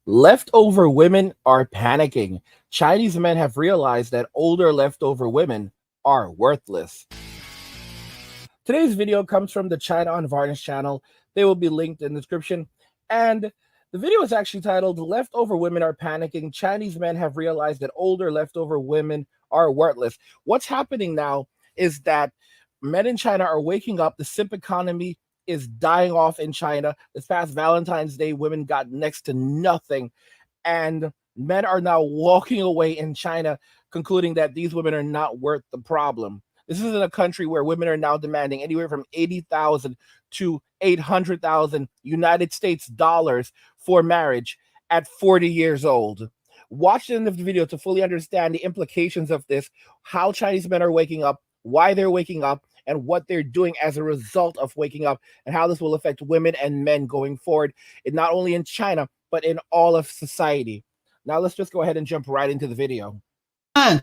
Leftover women are panicking. Chinese men have realized that older leftover women are worthless. Today's video comes from the China Unvarnished channel. They will be linked in the description. And the video is actually titled, Leftover Women Are Panicking. Chinese Men Have Realized That Older Leftover Women Are Worthless. What's happening now is that men in China are waking up. The simp economy is dying off in China. This past Valentine's Day, women got next to nothing. And men are now walking away in China, concluding that these women are not worth the problem. This is in a country where women are now demanding anywhere from 80,000 to 800,000 United States dollars for marriage at 40 years old. Watch the end of the video to fully understand the implications of this, how Chinese men are waking up, why they're waking up, and what they're doing as a result of waking up, and how this will affect women and men going forward, not only in China, but in all of society. Now let's just go ahead and jump right into the video. Men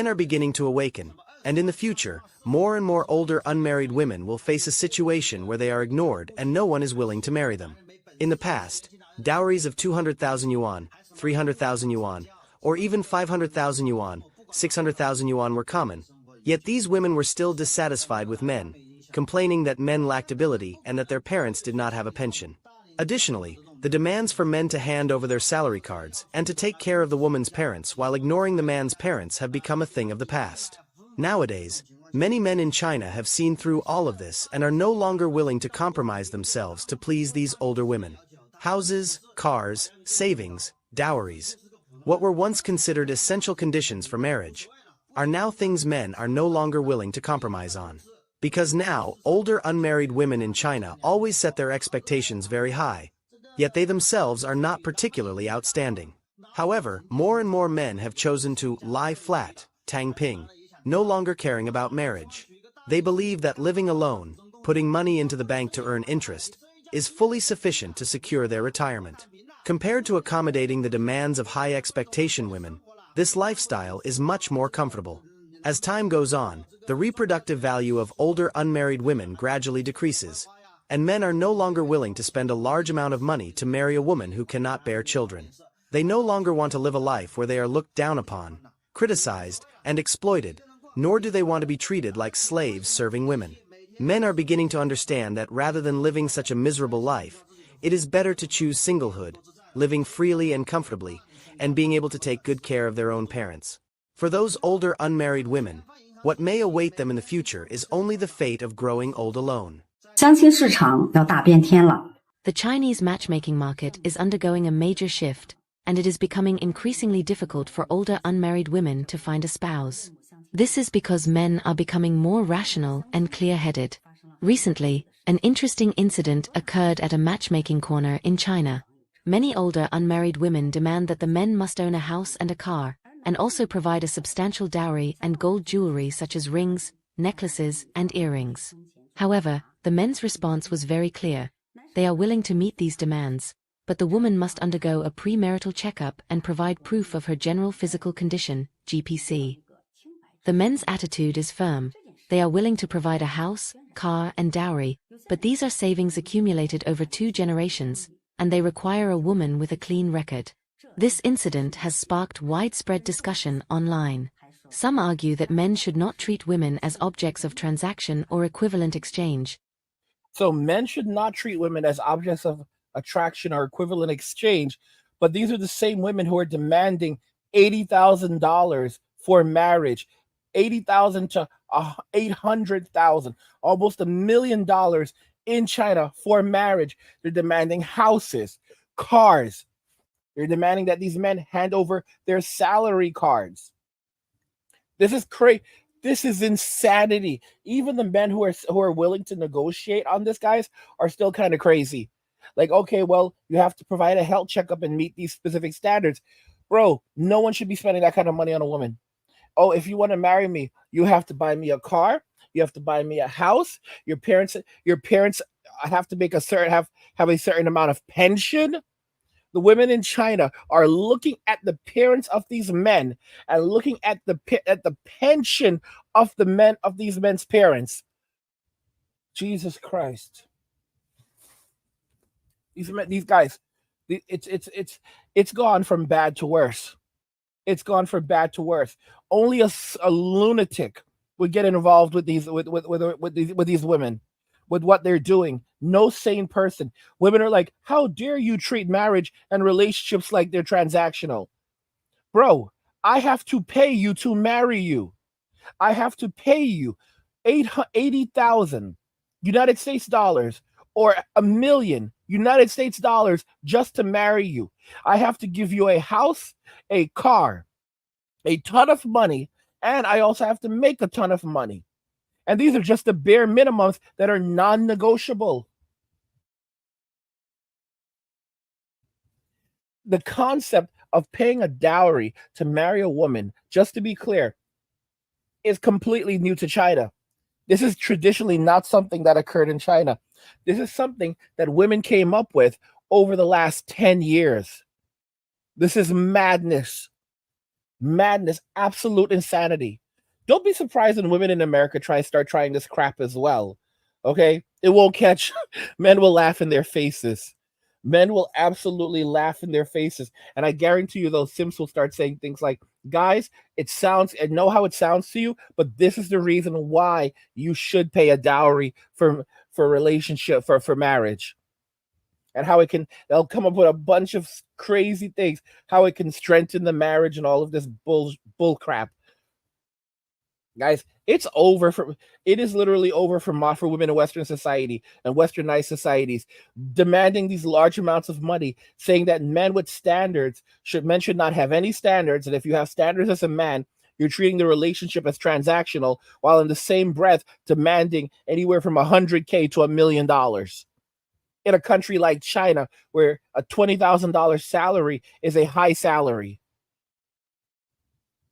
are beginning to awaken, and in the future, more and more older unmarried women will face a situation where they are ignored and no one is willing to marry them. In the past, dowries of 200,000 yuan, 300,000 yuan, or even 500,000 yuan, 600,000 yuan were common, yet these women were still dissatisfied with men, complaining that men lacked ability and that their parents did not have a pension. Additionally, the demands for men to hand over their salary cards and to take care of the woman's parents while ignoring the man's parents have become a thing of the past. Nowadays, many men in China have seen through all of this and are no longer willing to compromise themselves to please these older women. Houses, cars, savings, dowries, what were once considered essential conditions for marriage, are now things men are no longer willing to compromise on. Because now, older unmarried women in China always set their expectations very high, yet they themselves are not particularly outstanding. However, more and more men have chosen to lie flat, tang ping, no longer caring about marriage. They believe that living alone, putting money into the bank to earn interest, is fully sufficient to secure their retirement. Compared to accommodating the demands of high expectation women, this lifestyle is much more comfortable. As time goes on, the reproductive value of older unmarried women gradually decreases, and men are no longer willing to spend a large amount of money to marry a woman who cannot bear children. They no longer want to live a life where they are looked down upon, criticized, and exploited, nor do they want to be treated like slaves serving women. Men are beginning to understand that rather than living such a miserable life, it is better to choose singlehood, living freely and comfortably, and being able to take good care of their own parents. For those older unmarried women, what may await them in the future is only the fate of growing old alone. The Chinese matchmaking market is undergoing a major shift, and it is becoming increasingly difficult for older unmarried women to find a spouse. This is because men are becoming more rational and clear-headed. Recently, an interesting incident occurred at a matchmaking corner in China. Many older unmarried women demand that the men must own a house and a car, and also provide a substantial dowry and gold jewelry such as rings, necklaces, and earrings. However, the men's response was very clear. They are willing to meet these demands, but the woman must undergo a premarital checkup and provide proof of her general physical condition, GPC. The men's attitude is firm. They are willing to provide a house, car, and dowry, but these are savings accumulated over 2 generations, and they require a woman with a clean record. This incident has sparked widespread discussion online. Some argue that men should not treat women as objects of transaction or equivalent exchange. So men should not treat women as objects of attraction or equivalent exchange, but these are the same women who are demanding $80,000 for marriage, 80,000 to 800,000, almost $1 million in China for marriage. They're demanding houses, cars. They're demanding that these men hand over their salary cards. This is crazy. This is insanity. Even the men who are willing to negotiate on this, guys, are still kind of crazy. Like, okay, well, you have to provide a health checkup and meet these specific standards. Bro, no one should be spending that kind of money on a woman. Oh, if you want to marry me, you have to buy me a car. You have to buy me a house. Your parents have to make have a certain amount of pension. The women in China are looking at the parents of these men and looking at the pension of these men's parents. Jesus Christ. These guys, it's gone from bad to worse. It's gone from bad to worse. Only a lunatic would get involved with these women, with what they're doing. No sane person. Women are like, how dare you treat marriage and relationships like they're transactional, bro? I have to pay you to marry you. I have to pay you 80,000 United States dollars or $1,000,000 just to marry you. I have to give you a house, a car, a ton of money, and I also have to make a ton of money. And these are just the bare minimums that are non-negotiable. The concept of paying a dowry to marry a woman, just to be clear, is completely new to China. This is traditionally not something that occurred in China. This is something that women came up with over the last 10 years. This is madness. Madness, absolute insanity. Don't be surprised when women in America start trying this crap as well. Okay? It won't catch. Men will laugh in their faces. Men will absolutely laugh in their faces. And I guarantee you those Simps will start saying things like, guys, I know how it sounds to you, but this is the reason why you should pay a dowry for relationship, for marriage. And how they'll come up with a bunch of crazy things, how it can strengthen the marriage and all of this bull crap. Guys, it is literally over for women in Western society and Westernized societies, demanding these large amounts of money, saying that men should not have any standards, and if you have standards as a man, you're treating the relationship as transactional, while in the same breath demanding anywhere from $100K to $1 million. In a country like China, where a $20,000 salary is a high salary.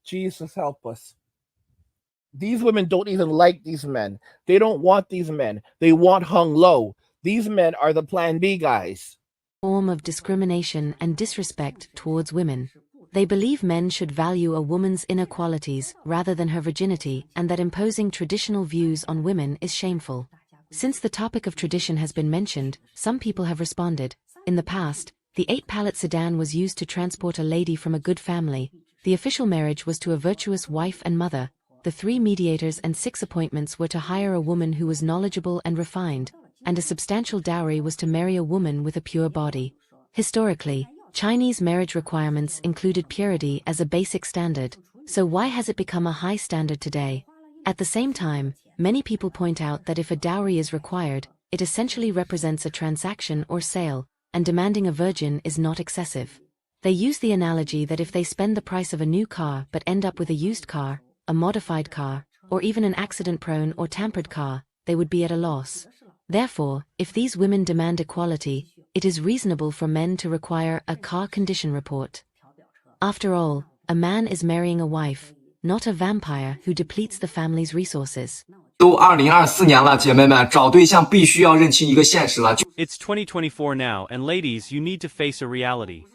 Jesus help us. These women don't even like these men. They don't want these men. They want hung low. These men are the plan B guys. Form of discrimination and disrespect towards women. They believe men should value a woman's inner qualities rather than her virginity, and that imposing traditional views on women is shameful. Since the topic of tradition has been mentioned, some people have responded. In the past, the 8-pallet sedan was used to transport a lady from a good family. The official marriage was to a virtuous wife and mother. The 3 mediators and 6 appointments were to hire a woman who was knowledgeable and refined, and a substantial dowry was to marry a woman with a pure body. Historically, Chinese marriage requirements included purity as a basic standard, so why has it become a high standard today? At the same time, many people point out that if a dowry is required, it essentially represents a transaction or sale, and demanding a virgin is not excessive. They use the analogy that if they spend the price of a new car but end up with a used car, a modified car, or even an accident-prone or tampered car, they would be at a loss. Therefore, if these women demand equality, it is reasonable for men to require a car condition report. After all, a man is marrying a wife, not a vampire who depletes the family's resources. It's 2024 now, and ladies, you need to face a reality.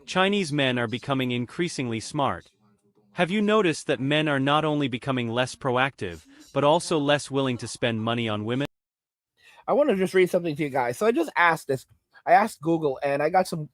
Chinese men are becoming increasingly smart. Have you noticed that men are not only becoming less proactive, but also less willing to spend money on women? I want to just read something to you guys. So I just asked this. I asked Google, and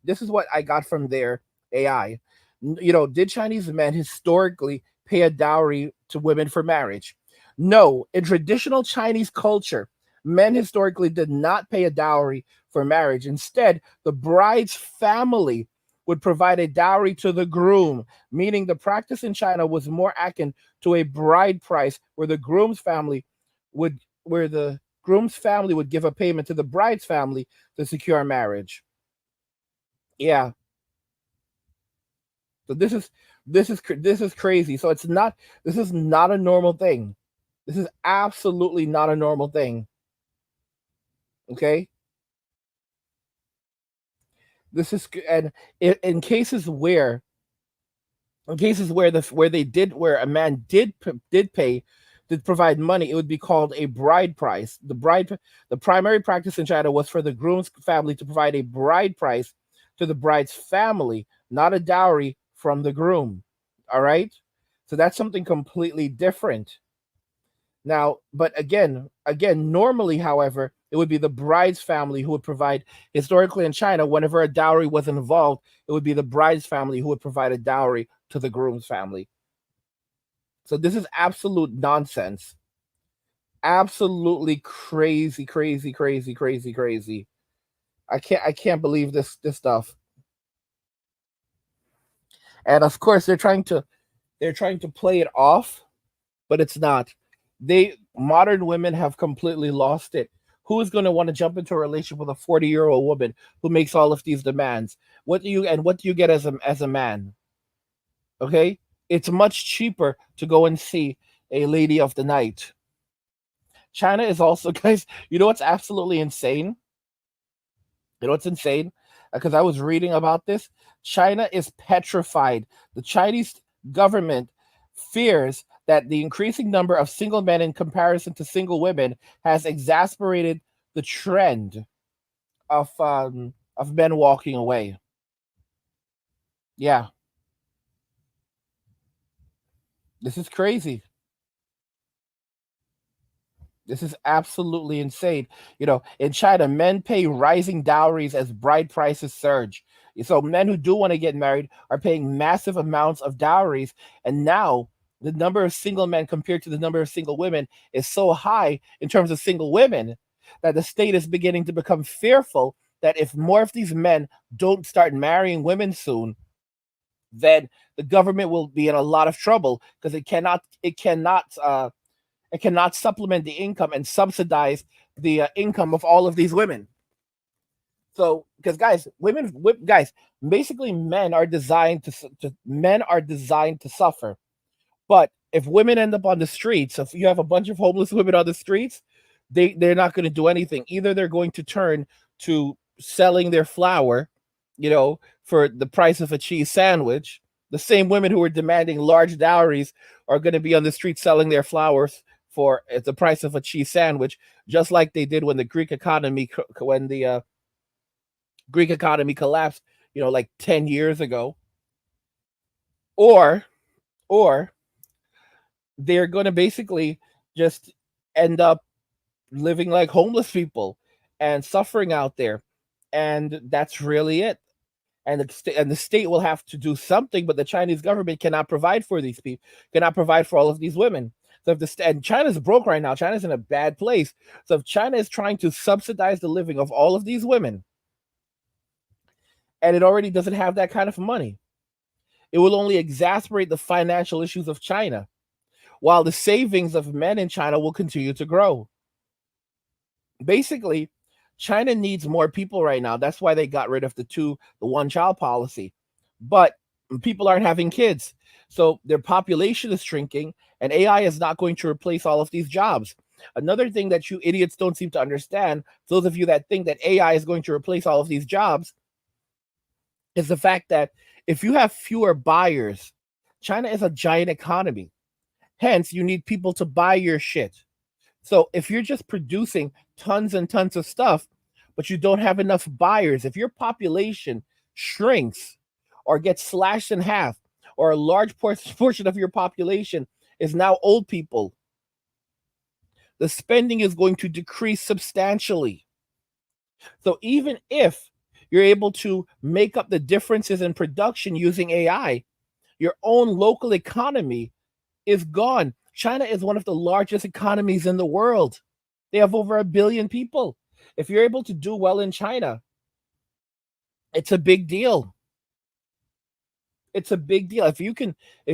this is what I got from their AI. Did Chinese men historically pay a dowry to women for marriage? No. In traditional Chinese culture, men historically did not pay a dowry for marriage. Instead, the bride's family would provide a dowry to the groom, meaning the practice in China was more akin to a bride price, where the groom's family would give a payment to the bride's family to secure marriage. Yeah. So this is crazy. So this is not a normal thing. This is absolutely not a normal thing. Okay? This is, and in cases where a man did provide money, it would be called a bride price. The primary practice in China was for the groom's family to provide a bride price to the bride's family, not a dowry from the groom. All right? So that's something completely different. Now, but again, normally, however, It would be the bride's family who would provide. Historically in China, whenever a dowry was involved, it would be the bride's family who would provide a dowry to the groom's family. So this is absolute nonsense. Absolutely crazy, crazy, crazy, crazy, crazy. I can't believe this stuff. And of course they're trying to play it off, but it's not. Modern women have completely lost it. Who is going to want to jump into a relationship with a 40-year-old woman who makes all of these demands? What do you get as a man? Okay? It's much cheaper to go and see a lady of the night. China is also, guys, you know what's absolutely insane? You know what's insane? Because I was reading about this. China is petrified. The Chinese government fears that the increasing number of single men in comparison to single women has exacerbated the trend of men walking away. Yeah. This is crazy. This is absolutely insane. In China, men pay rising dowries as bride prices surge. So men who do want to get married are paying massive amounts of dowries. And now the number of single men compared to the number of single women is so high in terms of single women that the state is beginning to become fearful that if more of these men don't start marrying women soon, then the government will be in a lot of trouble because it cannot supplement the income and subsidize the income of all of these women. So, because guys, basically men are designed to suffer. But if women end up on the streets, if you have a bunch of homeless women on the streets, they're not going to do anything. Either they're going to turn to selling their flour, for the price of a cheese sandwich. The same women who are demanding large dowries are going to be on the street selling their flowers for the price of a cheese sandwich, just like they did when the Greek economy collapsed, like 10 years ago. Or they're going to basically just end up living like homeless people and suffering out there. And that's really it. And the state will have to do something, but the Chinese government cannot provide for these people, cannot provide for all of these women. So and China's broke right now. China's in a bad place. So if China is trying to subsidize the living of all of these women, and it already doesn't have that kind of money, it will only exacerbate the financial issues of China, while the savings of men in China will continue to grow. Basically, China needs more people right now. That's why they got rid of the one-child policy. But people aren't having kids. So their population is shrinking, and AI is not going to replace all of these jobs. Another thing that you idiots don't seem to understand, those of you that think that AI is going to replace all of these jobs, is the fact that if you have fewer buyers, China is a giant economy. Hence, you need people to buy your shit. So if you're just producing tons and tons of stuff, but you don't have enough buyers, if your population shrinks or gets slashed in half, or a large portion of your population is now old people, the spending is going to decrease substantially. So even if you're able to make up the differences in production using AI, your own local economy is gone. China is one of the largest economies in the world. They have over 1 billion people. If you're able to do well in China, it's a big deal. It's a big deal. If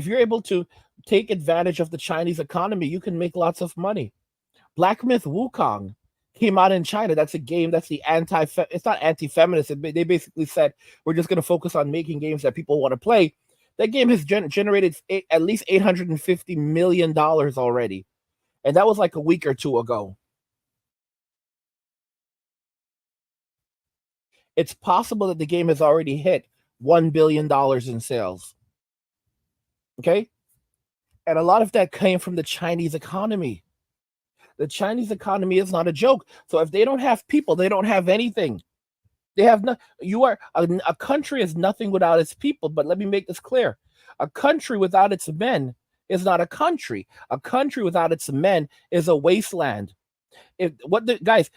you're able to take advantage of the Chinese economy, you can make lots of money. Black Myth Wukong came out in China. That's a game that's it's not anti-feminist. They basically said, we're just going to focus on making games that people want to play. That game has generated at least $850 million already. And that was like a week or two ago. It's possible that the game has already hit $1 billion in sales. Okay? And a lot of that came from the Chinese economy. The Chinese economy is not a joke. So if they don't have people, they don't have anything. They have no. A country is nothing without its people. But let me make this clear: a country without its men is not a country. A country without its men is a wasteland. Guys,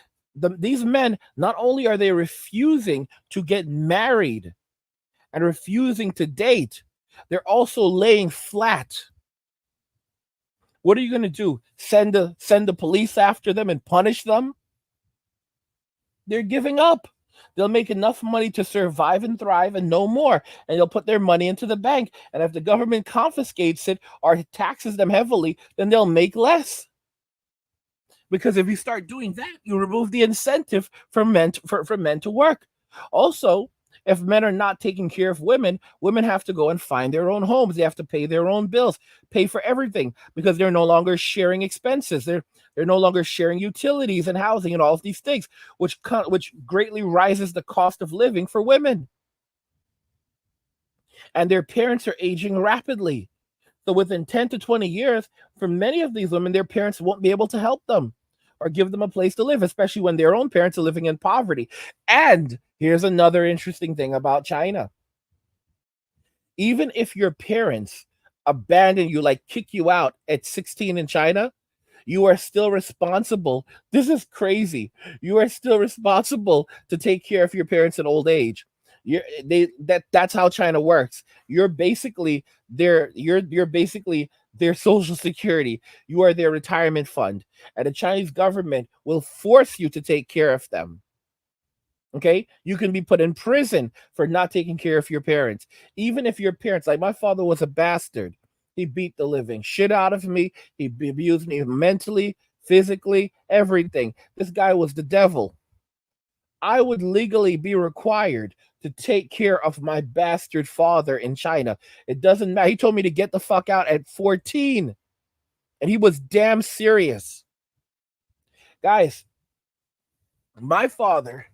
these men, not only are they refusing to get married and refusing to date, they're also laying flat. What are you going to do? Send the police after them and punish them? They're giving up. They'll make enough money to survive and thrive and no more. And they'll put their money into the bank. And if the government confiscates it or taxes them heavily, then they'll make less. Because if you start doing that, you remove the incentive for men to work. Also, if men are not taking care of women, women have to go and find their own homes. They have to pay their own bills, pay for everything, because they're no longer sharing expenses. They're no longer sharing utilities and housing and all of these things, which greatly rises the cost of living for women. And their parents are aging rapidly. So within 10 to 20 years, for many of these women, their parents won't be able to help them or give them a place to live, especially when their own parents are living in poverty. And here's another interesting thing about China. Even if your parents abandon you, like kick you out at 16 in China, you are still responsible. This is crazy. You are still responsible to take care of your parents in old age. That's how China works. You're basically basically their social security. You are their retirement fund, and the Chinese government will force you to take care of them. Okay, you can be put in prison for not taking care of your parents, even if your parents, like my father, was a bastard. He beat the living shit out of me. He abused me mentally, physically, everything. This guy was the devil. I would legally be required to take care of my bastard father in China. It doesn't matter. He told me to get the fuck out at 14. And he was damn serious. Guys, my father,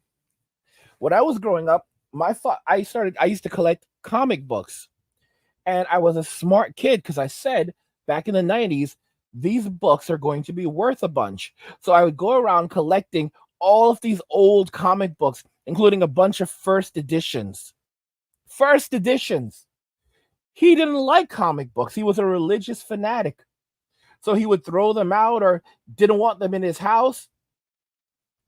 when I was growing up, I used to collect comic books. And I was a smart kid because I said back in the 90s, these books are going to be worth a bunch. So I would go around collecting all of these old comic books, including a bunch of first editions. First editions. He didn't like comic books. He was a religious fanatic. So he would throw them out or didn't want them in his house.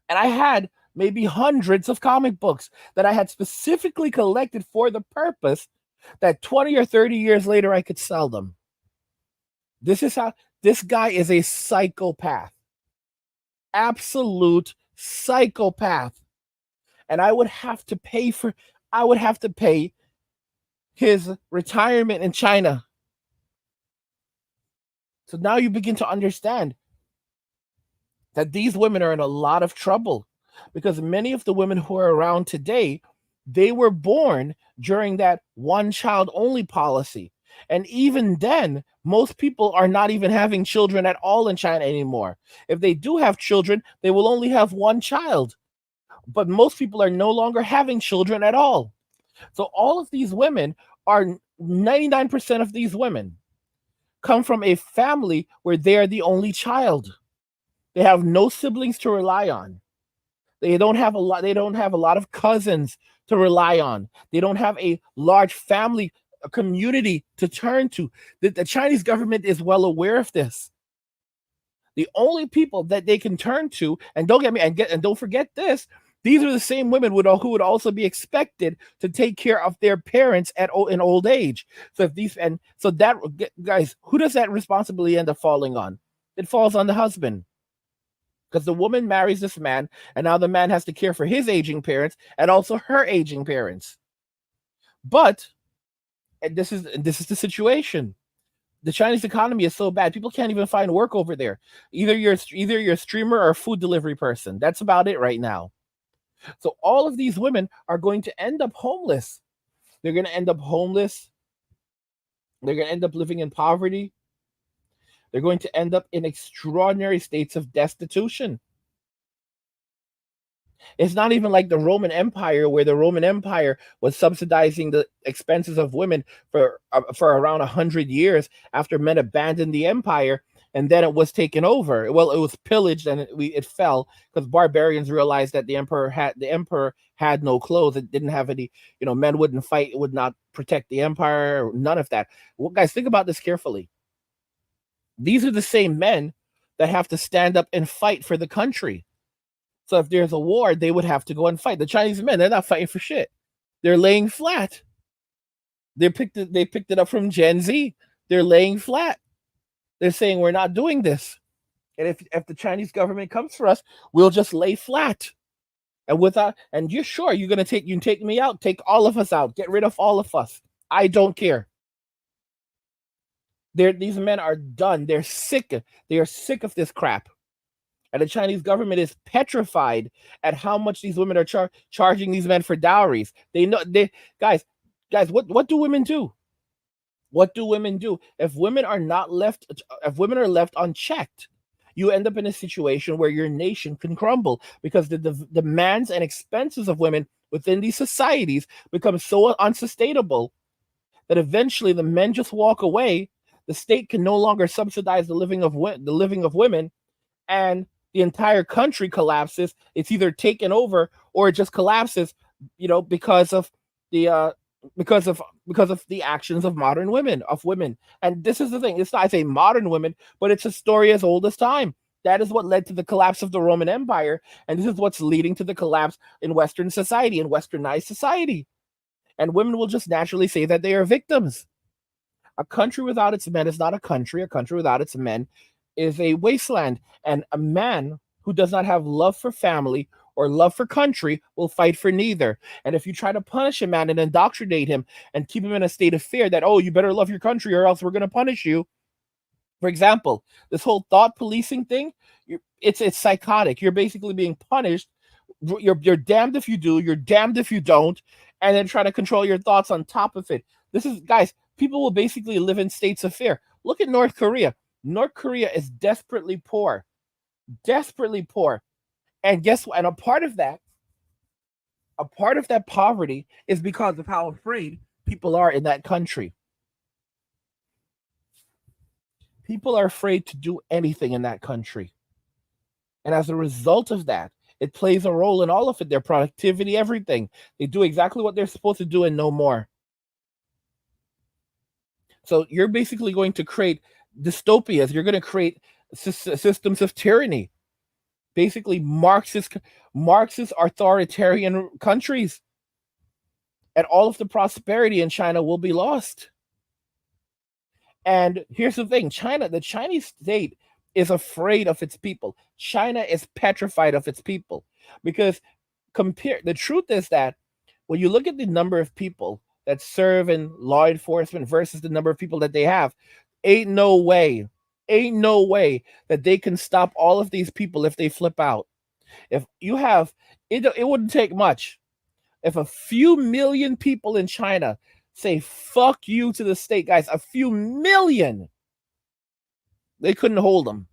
And I had maybe hundreds of comic books that I had specifically collected for the purpose that 20 or 30 years later I could sell them. This guy is a psychopath. Absolute psychopath. And I would have to pay his retirement in China. So now you begin to understand that these women are in a lot of trouble, because many of the women who are around today, they were born during that one child only policy. And even then, most people are not even having children at all in China anymore. If they do have children, they will only have one child. But most people are no longer having children at all. So all of these women 99% of these women come from a family where they are the only child. They have no siblings to rely on. They don't have a lot of cousins to rely on. They don't have a large family, a community to turn to. The Chinese government is well aware of this. The only people that they can turn to, and don't forget this, these are the same women who would also be expected to take care of their parents in old age. So guys, who does that responsibility end up falling on? It falls on the husband. Because the woman marries this man, and now the man has to care for his aging parents and also her aging parents. But this is the situation. The Chinese economy is so bad, people can't even find work over there. Either you're a streamer or a food delivery person. That's about it right now. So all of these women are going to end up homeless. They're going to end up homeless. They're going to end up living in poverty. They're going to end up in extraordinary states of destitution. It's not even like the Roman Empire, where the Roman Empire was subsidizing the expenses of women for around 100 years after men abandoned the empire, and then it was taken over. Well, it was pillaged and it fell because barbarians realized that the emperor had no clothes. It didn't have any, men wouldn't fight, would not protect the empire, none of that. Well, guys, think about this carefully. These are the same men that have to stand up and fight for the country. So if there's a war, they would have to go and fight. The Chinese men, they're not fighting for shit. They're laying flat. They picked it up from Gen Z. They're laying flat. They're saying we're not doing this. And if the Chinese government comes for us, we'll just lay flat. And you're sure you're gonna take me out, take all of us out, get rid of all of us. I don't care. These men are done. They're sick. They are sick of this crap. And the Chinese government is petrified at how much these women are charging these men for dowries. They know guys, what do women do? What do women do? If women are left unchecked, you end up in a situation where your nation can crumble because the demands and expenses of women within these societies become so unsustainable that eventually the men just walk away. The state can no longer subsidize the living of women, and the entire country collapses. It's either taken over or it just collapses, because of the actions of women. And this is the thing. It's not, I say modern women, but it's a story as old as time. That is what led to the collapse of the Roman Empire, and this is what's leading to the collapse in Western society, in Westernized society. And women will just naturally say that they are victims. A country without its men is not a country. A country without its men is a wasteland. And a man who does not have love for family or love for country will fight for neither. And if you try to punish a man and indoctrinate him and keep him in a state of fear that, oh, you better love your country or else we're going to punish you. For example, this whole thought policing thing, it's psychotic. You're basically being punished. You're damned if you do, you're damned if you don't, and then try to control your thoughts on top of it. This is, guys, people will basically live in states of fear. Look at North Korea. North Korea is desperately poor. Desperately poor. And guess what? And a part of that poverty is because of how afraid people are in that country. People are afraid to do anything in that country. And as a result of that, it plays a role in all of it, their productivity, everything. They do exactly what they're supposed to do and no more. So you're basically going to create dystopias. You're going to create systems of tyranny. Basically, Marxist authoritarian countries. And all of the prosperity in China will be lost. And here's the thing, the Chinese state is afraid of its people. China is petrified of its people because the truth is that when you look at the number of people that serve in law enforcement versus the number of people that they have, ain't no way that they can stop all of these people if they flip out. If you have, it wouldn't take much. If a few million people in China say fuck you to the state, guys, a few million, they couldn't hold them.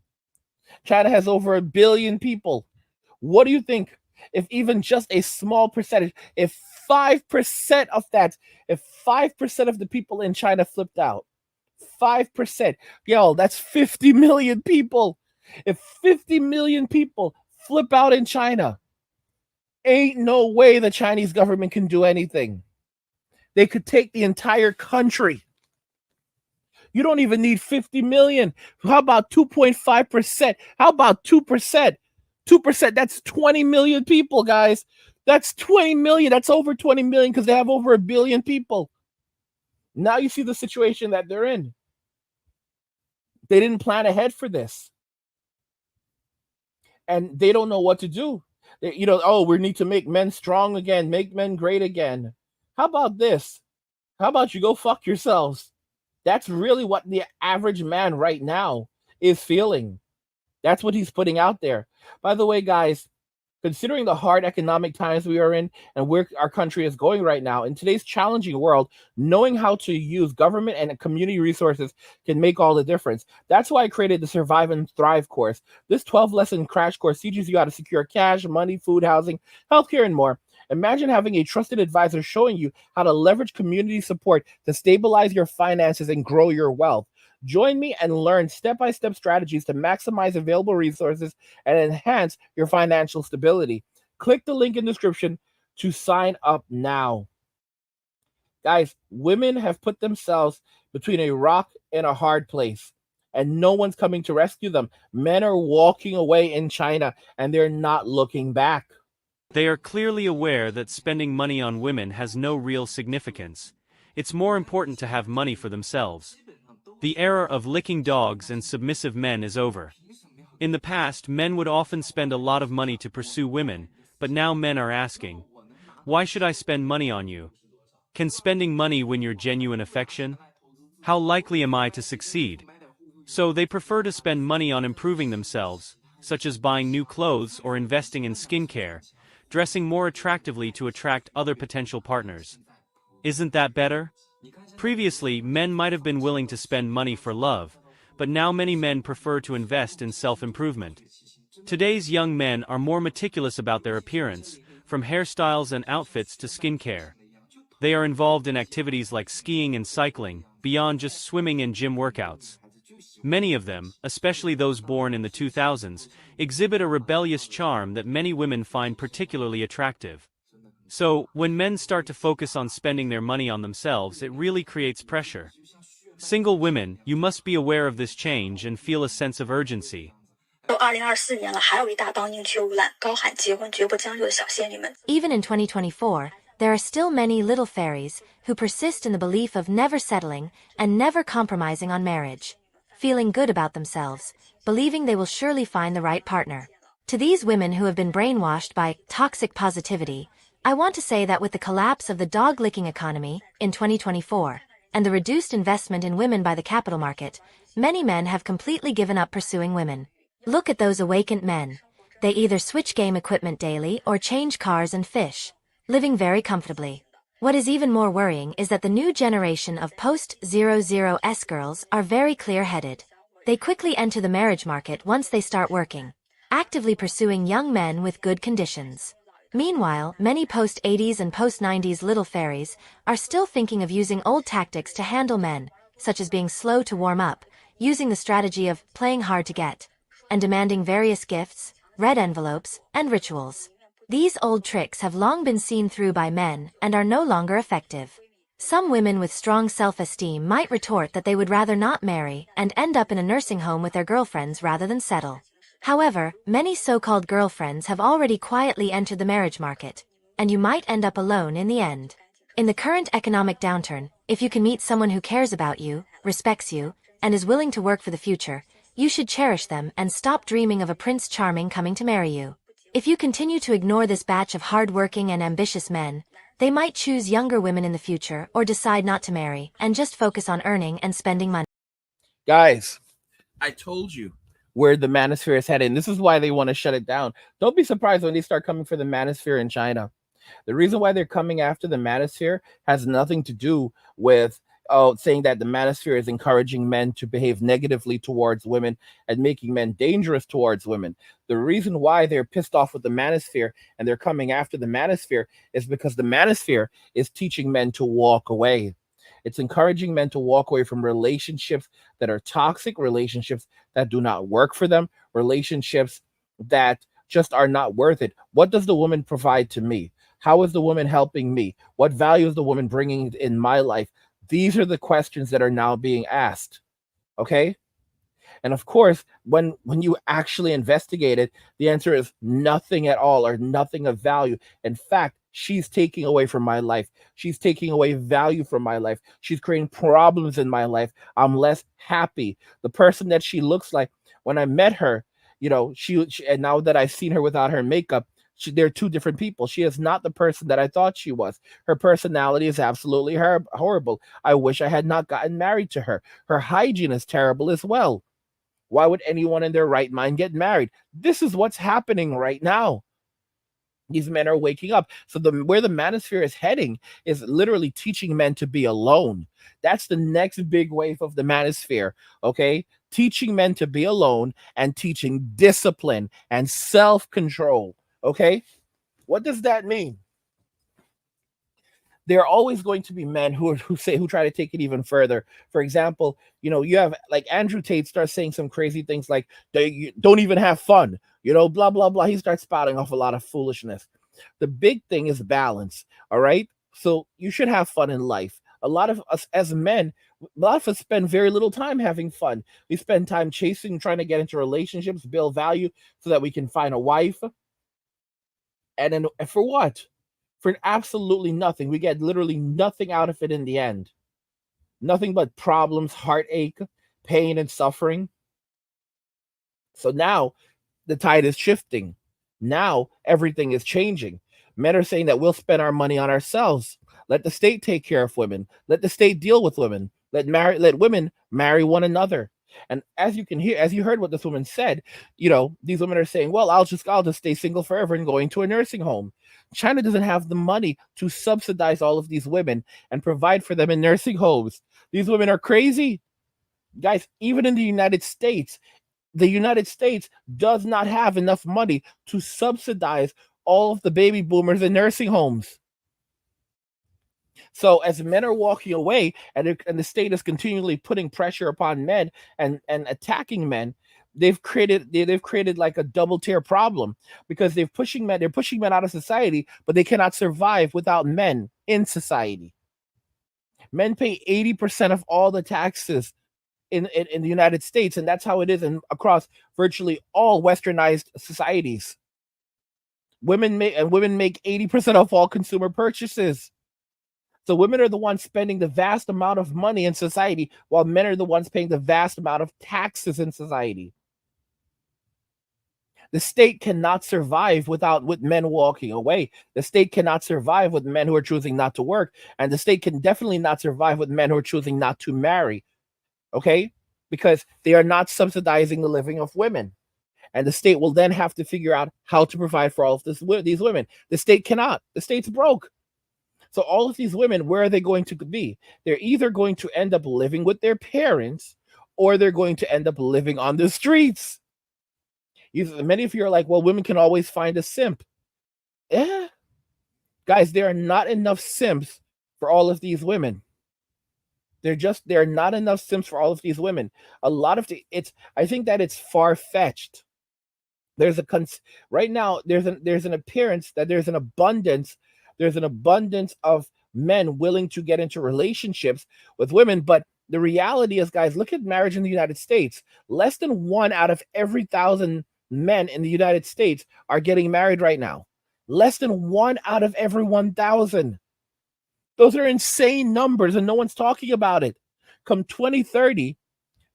China has over 1 billion people. What do you think if even just a small percentage, if 5% of the people in China flipped out, 5%, that's 50 million people. If 50 million people flip out in China, ain't no way the Chinese government can do anything. They could take the entire country. You don't even need 50 million. How about 2.5%? How about 2%? 2%, that's 20 million people, guys. That's 20 million. That's over 20 million because they have over 1 billion people. Now you see the situation that they're in. They didn't plan ahead for this. And they don't know what to do. We need to make men strong again, make men great again. How about this? How about you go fuck yourselves? That's really what the average man right now is feeling. That's what he's putting out there. By the way, guys, considering the hard economic times we are in and where our country is going right now, in today's challenging world, knowing how to use government and community resources can make all the difference. That's why I created the Survive and Thrive course. This 12-lesson crash course teaches you how to secure cash, money, food, housing, healthcare, and more. Imagine having a trusted advisor showing you how to leverage community support to stabilize your finances and grow your wealth. Join me and learn step-by-step strategies to maximize available resources and enhance your financial stability. Click the link in the description to sign up now. Guys, women have put themselves between a rock and a hard place. and no one's coming to rescue them. Men are walking away in China and they're not looking back. They are clearly aware that spending money on women has no real significance. It's more important to have money for themselves. The era of licking dogs and submissive men is over. In the past, men would often spend a lot of money to pursue women, but now men are asking, why should I spend money on you? Can spending money win your genuine affection? How likely am I to succeed? So they prefer to spend money on improving themselves, such as buying new clothes or investing in skincare, dressing more attractively to attract other potential partners. Isn't that better? Previously, men might have been willing to spend money for love, but now many men prefer to invest in self-improvement. Today's young men are more meticulous about their appearance, from hairstyles and outfits to skincare. They are involved in activities like skiing and cycling, beyond just swimming and gym workouts. Many of them, especially those born in the 2000s, exhibit a rebellious charm that many women find particularly attractive. So, when men start to focus on spending their money on themselves, it really creates pressure. Single women, you must be aware of this change and feel a sense of urgency. Even in 2024, there are still many little fairies who persist in the belief of never settling and never compromising on marriage, feeling good about themselves, believing they will surely find the right partner. To these women who have been brainwashed by toxic positivity, I want to say that with the collapse of the dog-licking economy in 2024 and the reduced investment in women by the capital market, many men have completely given up pursuing women. Look at those awakened men. They either switch game equipment daily or change cars and fish, living very comfortably. What is even more worrying is that the new generation of post-00s girls are very clear-headed. They quickly enter the marriage market once they start working, actively pursuing young men with good conditions. Meanwhile, many post-80s and post-90s little fairies are still thinking of using old tactics to handle men, such as being slow to warm up, using the strategy of playing hard to get, and demanding various gifts, red envelopes, and rituals. These old tricks have long been seen through by men and are no longer effective. Some women with strong self-esteem might retort that they would rather not marry and end up in a nursing home with their girlfriends rather than settle. However, many so-called girlfriends have already quietly entered the marriage market, and you might end up alone in the end. In the current economic downturn, if you can meet someone who cares about you, respects you, and is willing to work for the future, you should cherish them and stop dreaming of a Prince Charming coming to marry you. If you continue to ignore this batch of hard-working and ambitious men, they might choose younger women in the future or decide not to marry and just focus on earning and spending money. Guys, I told you where the manosphere is heading. This is why they want to shut it down. Don't be surprised when they start coming for the manosphere in China. The reason why they're coming after the manosphere has nothing to do with saying that the manosphere is encouraging men to behave negatively towards women and making men dangerous towards women. The reason why they're pissed off with the manosphere and they're coming after the manosphere is because the manosphere is teaching men to walk away. It's encouraging men to walk away from relationships that are toxic, relationships that do not work for them, relationships that just are not worth it. What does the woman provide to me? How is the woman helping me? What value is the woman bringing in my life? These are the questions that are now being asked, okay? And of course, when you actually investigate it, the answer is nothing at all or nothing of value. In fact, she's taking away from my life. She's taking away value from my life. She's creating problems in my life. I'm less happy. The person that she looks like, when I met her, you know, she and now that I've seen her without her makeup, they're two different people. She is not the person that I thought she was. Her personality is absolutely horrible. I wish I had not gotten married to her. Her hygiene is terrible as well. Why would anyone in their right mind get married? This is what's happening right now. These men are waking up. So where the manosphere is heading is literally teaching men to be alone. That's the next big wave of the manosphere, okay? Teaching men to be alone and teaching discipline and self-control, okay? What does that mean? There are always going to be men who try to take it even further. For example, you know, you have like Andrew Tate starts saying some crazy things like they don't even have fun, you know, blah blah blah. He starts spouting off a lot of foolishness. The big thing is balance, all right? So you should have fun in life. A lot of us as men, A lot of us spend very little time having fun. We spend time chasing, trying to get into relationships, build value so that we can find a wife. And then for what? For absolutely nothing. We get literally nothing out of it in the end. Nothing but problems, heartache, pain, and suffering. So now the tide is shifting. Now everything is changing. Men are saying that we'll spend our money on ourselves. Let the state take care of women. Let the state deal with women. Let women marry one another. And as you can hear, as you heard what this woman said, these women are saying, well, I'll just stay single forever and going to a nursing home. China doesn't have the money to subsidize all of these women and provide for them in nursing homes. These women are crazy. Guys, even in the United States does not have enough money to subsidize all of the baby boomers in nursing homes. So as men are walking away and the state is continually putting pressure upon men and attacking men, they've created like a double tier problem, because they're pushing men out of society, but they cannot survive without men in society. Men pay 80% of all the taxes in the United States, and that's how it is across virtually all westernized societies. Women make 80% of all consumer purchases. So women are the ones spending the vast amount of money in society, while men are the ones paying the vast amount of taxes in society. The state cannot survive with men walking away. The state cannot survive with men who are choosing not to work, and the state can definitely not survive with men who are choosing not to marry. Okay? Because they are not subsidizing the living of women. And the state will then have to figure out how to provide for all of these women. The state cannot. The state's broke. So all of these women, where are they going to be? They're either going to end up living with their parents, or they're going to end up living on the streets. Many of you are like, well, women can always find a simp. Yeah. Guys, there are not enough simps for all of these women. There are not enough simps for all of these women. I think that it's far-fetched. Right now, there's an appearance that there's an abundance of men willing to get into relationships with women, but the reality is, guys, look at marriage in the United States. Less than 1 out of every 1,000 men in the United States are getting married right now. Less than 1 out of every 1,000. Those are insane numbers, and no one's talking about it. Come 2030,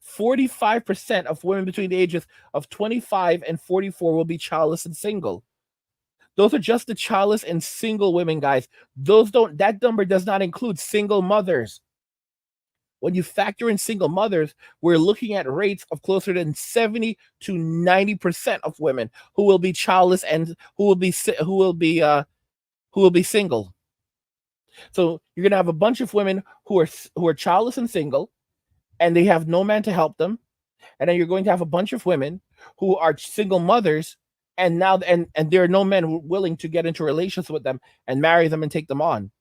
45% of women between the ages of 25 and 44 will be childless and single. Those are just the childless and single women, guys. That number does not include single mothers. When you factor in single mothers, we're looking at rates of closer to 70 to 90% of women who will be childless and who will be single. So you're gonna have a bunch of women who are childless and single, and they have no man to help them. And then you're going to have a bunch of women who are single mothers, and there are no men willing to get into relations with them and marry them and take them on,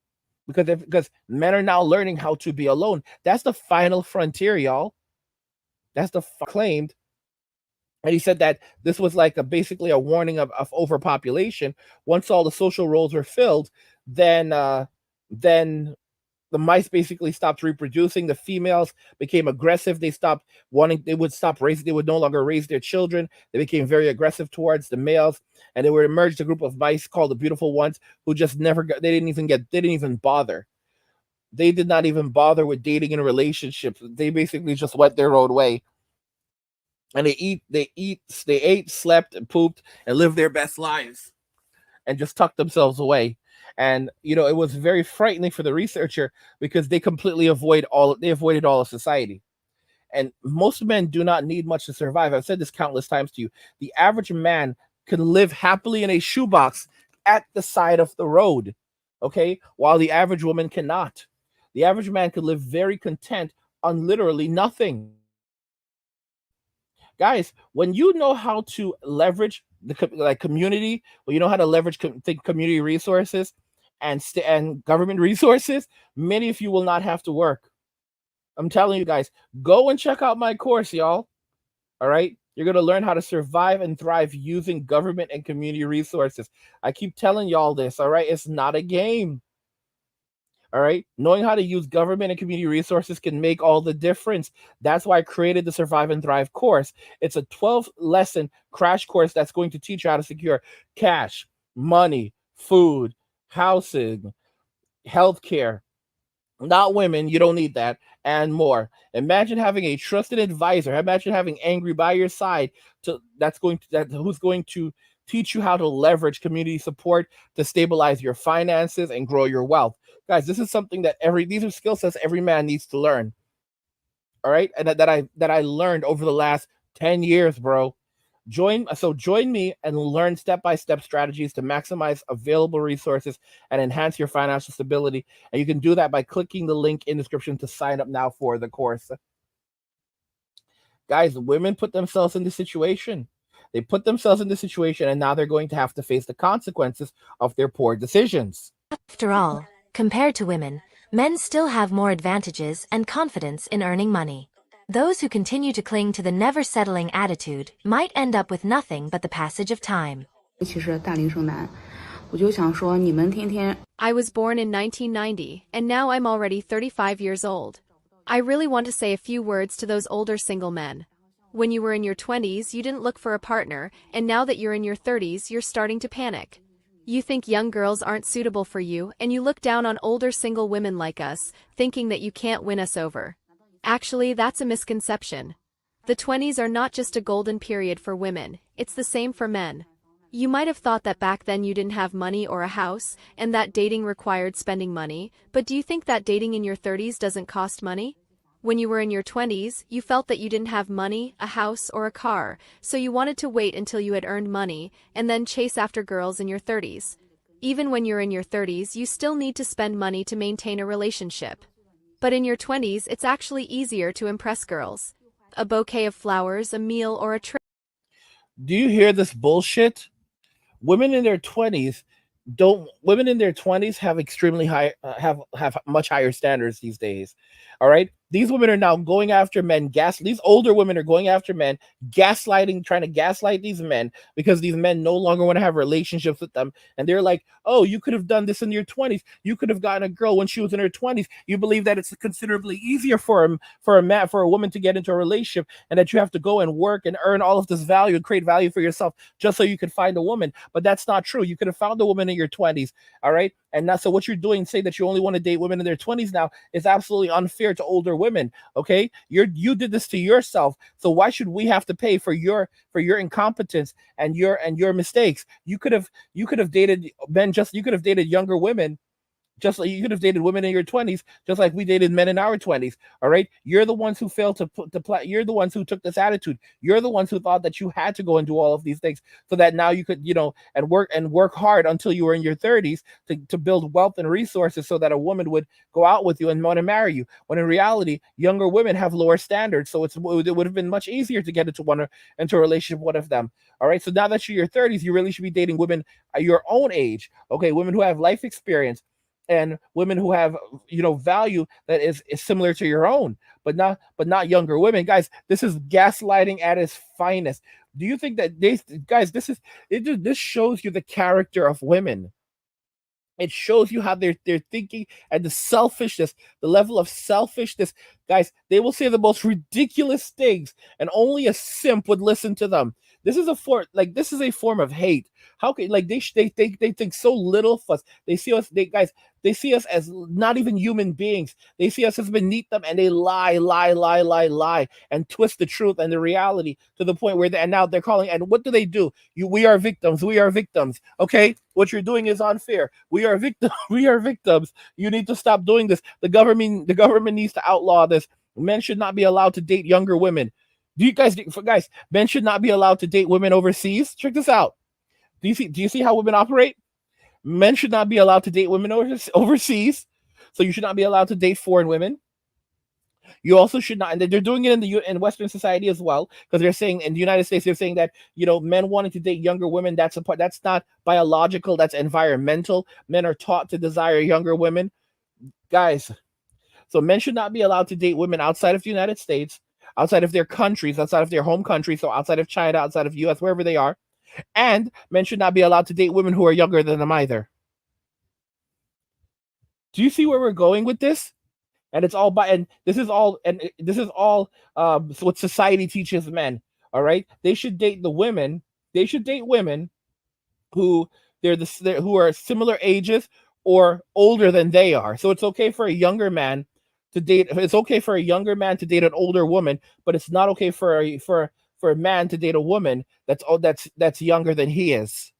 because men are now learning how to be alone. That's the final frontier, y'all. That's the claimed. And he said that this was like basically a warning of overpopulation. Once all the social roles were filled, then the mice basically stopped reproducing. The females became aggressive. They would no longer raise their children. They became very aggressive towards the males, and there would emerge a group of mice called the beautiful ones, who just they didn't even bother. They did not even bother with dating and relationships. They basically just went their own way. And they ate, slept, and pooped, and lived their best lives, and just tucked themselves away. And it was very frightening for the researcher, because they completely avoided all of society. And most men do not need much to survive. I've said this countless times to you. The average man can live happily in a shoebox at the side of the road, okay, while the average woman cannot. The average man could live very content on literally nothing. Guys, when you know how to leverage the community, when you know how to leverage community resources and government resources, many of you will not have to work. I'm telling you guys, go and check out my course, y'all. All right? You're going to learn how to survive and thrive using government and community resources. I keep telling y'all this, all right? It's not a game. All right. Knowing how to use government and community resources can make all the difference. That's why I created the Survive and Thrive course. It's a 12 lesson crash course that's going to teach you how to secure cash, money, food, housing, healthcare, not women, you don't need that, and more. Imagine having a trusted advisor. Imagine having Angry by your side who's going to teach you how to leverage community support to stabilize your finances and grow your wealth. Guys, this is something that these are skill sets every man needs to learn. All right, and that I learned over the last 10 years, bro. Join me and learn step-by-step strategies to maximize available resources and enhance your financial stability. And you can do that by clicking the link in the description to sign up now for the course. Guys, women put themselves in this situation. They put themselves in this situation, and now they're going to have to face the consequences of their poor decisions. After all, compared to women, men still have more advantages and confidence in earning money. Those who continue to cling to the never-settling attitude might end up with nothing but the passage of time. I was born in 1990, and now I'm already 35 years old. I really want to say a few words to those older single men. When you were in your 20s, you didn't look for a partner, and now that you're in your 30s, you're starting to panic. You think young girls aren't suitable for you, and you look down on older single women like us, thinking that you can't win us over. Actually, that's a misconception. The 20s are not just a golden period for women, it's the same for men. You might have thought that back then you didn't have money or a house, and that dating required spending money, but do you think that dating in your 30s doesn't cost money? When you were in your 20s, you felt that you didn't have money, a house, or a car, so you wanted to wait until you had earned money, and then chase after girls in your 30s. Even when you're in your 30s, you still need to spend money to maintain a relationship. But in your 20s, it's actually easier to impress girls. A bouquet of flowers, a meal, or a trip. Do you hear this bullshit? Women in their 20s have extremely high have much higher standards these days. All right, these women are now going after men. These older women are going after men, trying to gaslight these men because these men no longer want to have relationships with them. And they're like, oh, you could have done this in your 20s. You could have gotten a girl when she was in her 20s. You believe that it's considerably easier for a woman to get into a relationship, and that you have to go and work and earn all of this value and create value for yourself just so you could find a woman. But that's not true. You could have found a woman in your 20s. All right. And so what you're doing, say that you only want to date women in their 20s now, is absolutely unfair to older women. Okay, you did this to yourself. So why should we have to pay for your incompetence and your mistakes? You could have dated men, you could have dated younger women. Just like you could have dated women in your 20s, just like we dated men in our 20s. All right. You're the ones who failed to put the plan. You're the ones who took this attitude. You're the ones who thought that you had to go and do all of these things so that now you could, and work hard until you were in your 30s to build wealth and resources so that a woman would go out with you and want to marry you. When in reality, younger women have lower standards. So it would have been much easier to get into a relationship with one of them. All right. So now that you're in your 30s, you really should be dating women your own age. Okay. Women who have life experience, and women who have value that is similar to your own, but not younger women. Guys, this is gaslighting at its finest. Do you think that this shows you the character of women? It shows you how they're thinking and the level of selfishness. Guys, they will say the most ridiculous things, and only a simp would listen to them. This is a form of hate. How can they think so little of us? They see us, they see us as not even human beings. They see us as beneath them, and they lie, and twist the truth and the reality to the point where and now they're calling. And what do? We are victims. We are victims. Okay, what you're doing is unfair. We are victims. We are victims. You need to stop doing this. The government needs to outlaw this. Men should not be allowed to date younger women. Guys, men should not be allowed to date women overseas. Check this out. Do you see how women operate? Men should not be allowed to date women overseas. So you should not be allowed to date foreign women. You also should not, and they're doing it in Western society as well, because they're saying in the United States, they're saying that men wanting to date younger women, that's not biological, that's environmental. Men are taught to desire younger women. Guys, so men should not be allowed to date women outside of the United States, outside of their countries, outside of their home country, so outside of China, outside of US, wherever they are. And men should not be allowed to date women who are younger than them either. Do you see where we're going with this? And it's all by, and this is all, what society teaches men. All right, they should date the women. They should date women who who are similar ages or older than they are. So it's okay for a younger man to date. It's okay for a younger man to date an older woman, but it's not okay for a man to date a woman that's younger than he is.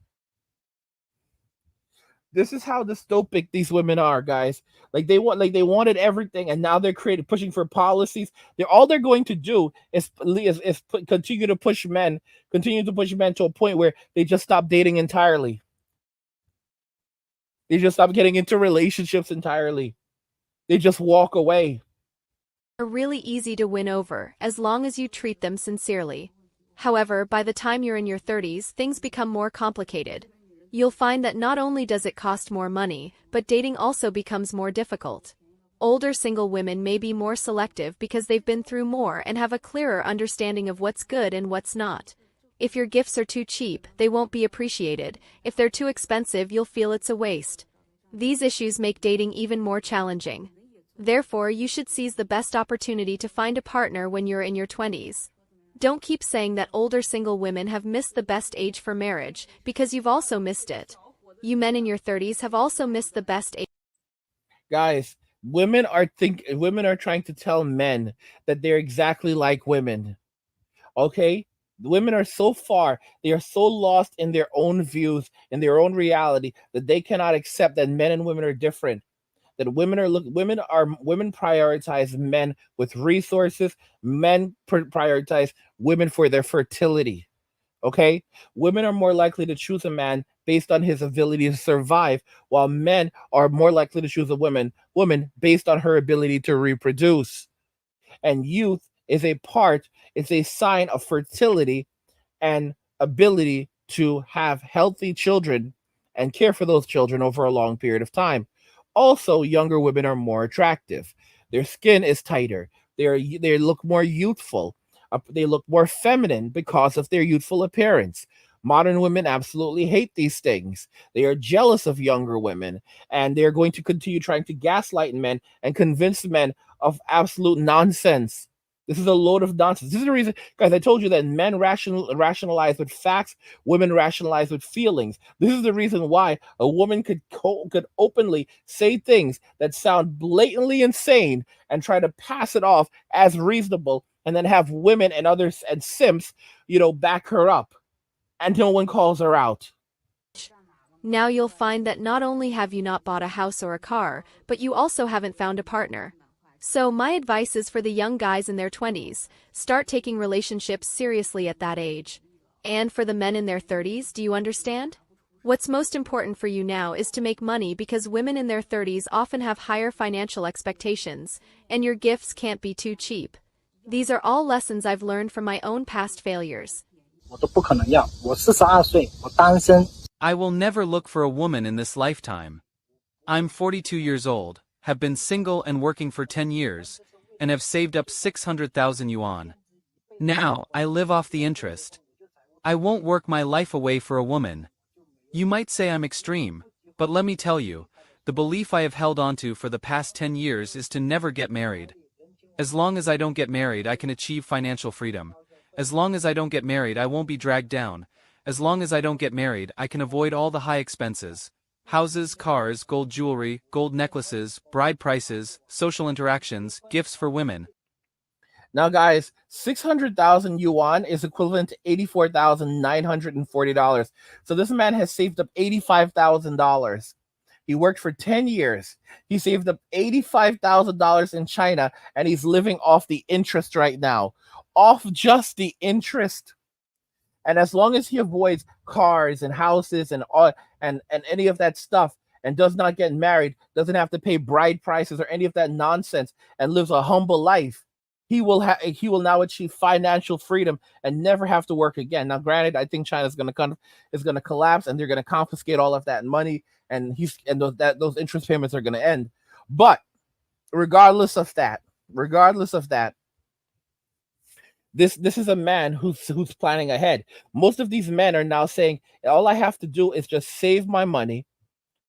This is how dystopic these women are, guys. Like they wanted everything, and now they're pushing for policies. They're going to do is continue to push men to a point where they just stop dating entirely. They just stop getting into relationships entirely. They just walk away. Are really easy to win over as long as you treat them sincerely. However, by the time you're in your 30s, things become more complicated. You'll find that not only does it cost more money, but dating also becomes more difficult. Older single women may be more selective because they've been through more and have a clearer understanding of what's good and what's not. If your gifts are too cheap, they won't be appreciated. If they're too expensive, you'll feel it's a waste. These issues make dating even more challenging. Therefore, you should seize the best opportunity to find a partner when you're in your 20s. Don't keep saying that older single women have missed the best age for marriage, because you've also missed it. You men in your 30s have also missed the best age. Guys, women are trying to tell men that they're exactly like women. Okay? Women are they are so lost in their own views, in their own reality, that they cannot accept that men and women are different. That women prioritize men with resources. Men prioritize women for their fertility. Okay, women are more likely to choose a man based on his ability to survive, while men are more likely to choose a woman based on her ability to reproduce. And youth is a sign of fertility and ability to have healthy children and care for those children over a long period of time. Also, younger women are more attractive. Their skin is tighter. They look more youthful. They look more feminine because of their youthful appearance. Modern women absolutely hate these things. They are jealous of younger women, and they're going to continue trying to gaslight men and convince men of absolute nonsense. This is a load of nonsense. This is the reason, guys, I told you that men rationalize with facts, women rationalize with feelings. This is the reason why a woman could openly say things that sound blatantly insane and try to pass it off as reasonable, and then have women and others and simps, back her up, and no one calls her out. Now you'll find that not only have you not bought a house or a car, but you also haven't found a partner. So my advice is for the young guys in their 20s, start taking relationships seriously at that age. And for the men in their 30s, do you understand? What's most important for you now is to make money, because women in their 30s often have higher financial expectations, and your gifts can't be too cheap. These are all lessons I've learned from my own past failures. I will never look for a woman in this lifetime. I'm 42 years old, have been single and working for 10 years, and have saved up 600,000 yuan. Now, I live off the interest. I won't work my life away for a woman. You might say I'm extreme, but let me tell you, the belief I have held onto for the past 10 years is to never get married. As long as I don't get married, I can achieve financial freedom. As long as I don't get married, I won't be dragged down. As long as I don't get married, I can avoid all the high expenses. Houses, cars, gold jewelry, gold necklaces, bride prices, social interactions, gifts for women. Now, guys, 600,000 yuan is equivalent to $84,940. So this man has saved up $85,000. He worked for 10 years. He saved up $85,000 in China, and he's living off the interest right now. Off just the interest. And as long as he avoids cars and houses and any of that stuff, and does not get married, doesn't have to pay bride prices or any of that nonsense, and lives a humble life, he will now achieve financial freedom and never have to work again. Now, granted, I think China is going to collapse, and they're going to confiscate all of that money, and those interest payments are going to end. But regardless of that, this is a man who's planning ahead. Most of these men are now saying, all I have to do is just save my money,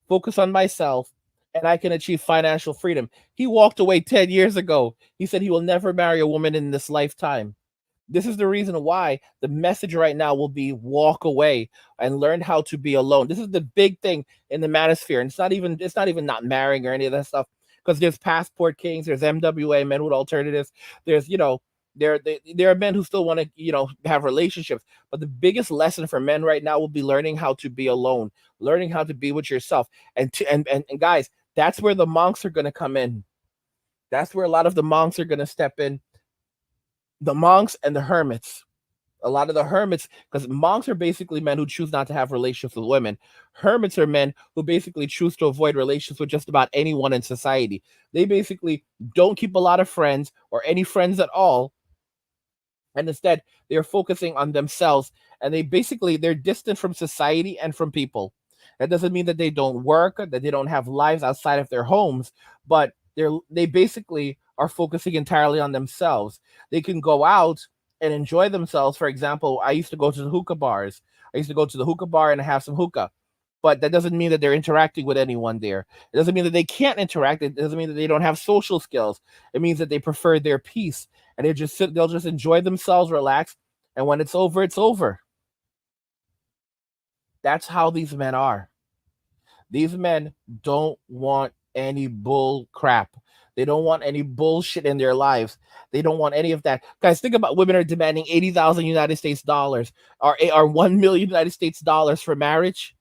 focus on myself, and I can achieve financial freedom. He walked away 10 years ago. He said he will never marry a woman in this lifetime. This is the reason why the message right now will be walk away and learn how to be alone. This is the big thing in the manosphere. And it's not even not marrying or any of that stuff. Because there's passport kings, there's MWA, men with alternatives, there's there are men who still want to have relationships. But the biggest lesson for men right now will be learning how to be alone, learning how to be with yourself. And guys, that's where the monks are gonna come in. That's where a lot of the monks are gonna step in, the monks and the hermits. A lot of the hermits, because monks are basically men who choose not to have relationships with women. Hermits are men who basically choose to avoid relationships with just about anyone in society. They basically don't keep a lot of friends or any friends at all, and instead they're focusing on themselves, and they're distant from society and from people. That doesn't mean that they don't work, that they don't have lives outside of their homes, but they basically are focusing entirely on themselves. They can go out and enjoy themselves. For example, I used to go to the hookah bars. I used to go to the hookah bar and have some hookah, but that doesn't mean that they're interacting with anyone there. It doesn't mean that they can't interact. It doesn't mean that they don't have social skills. It means that they prefer their peace, and they'll just enjoy themselves, relax, and when it's over, it's over. That's how these men are. These men don't want any bull crap. They don't want any bullshit in their lives. They don't want any of that. Guys, think about women are demanding 80,000 United States dollars or 1 million United States dollars for marriage.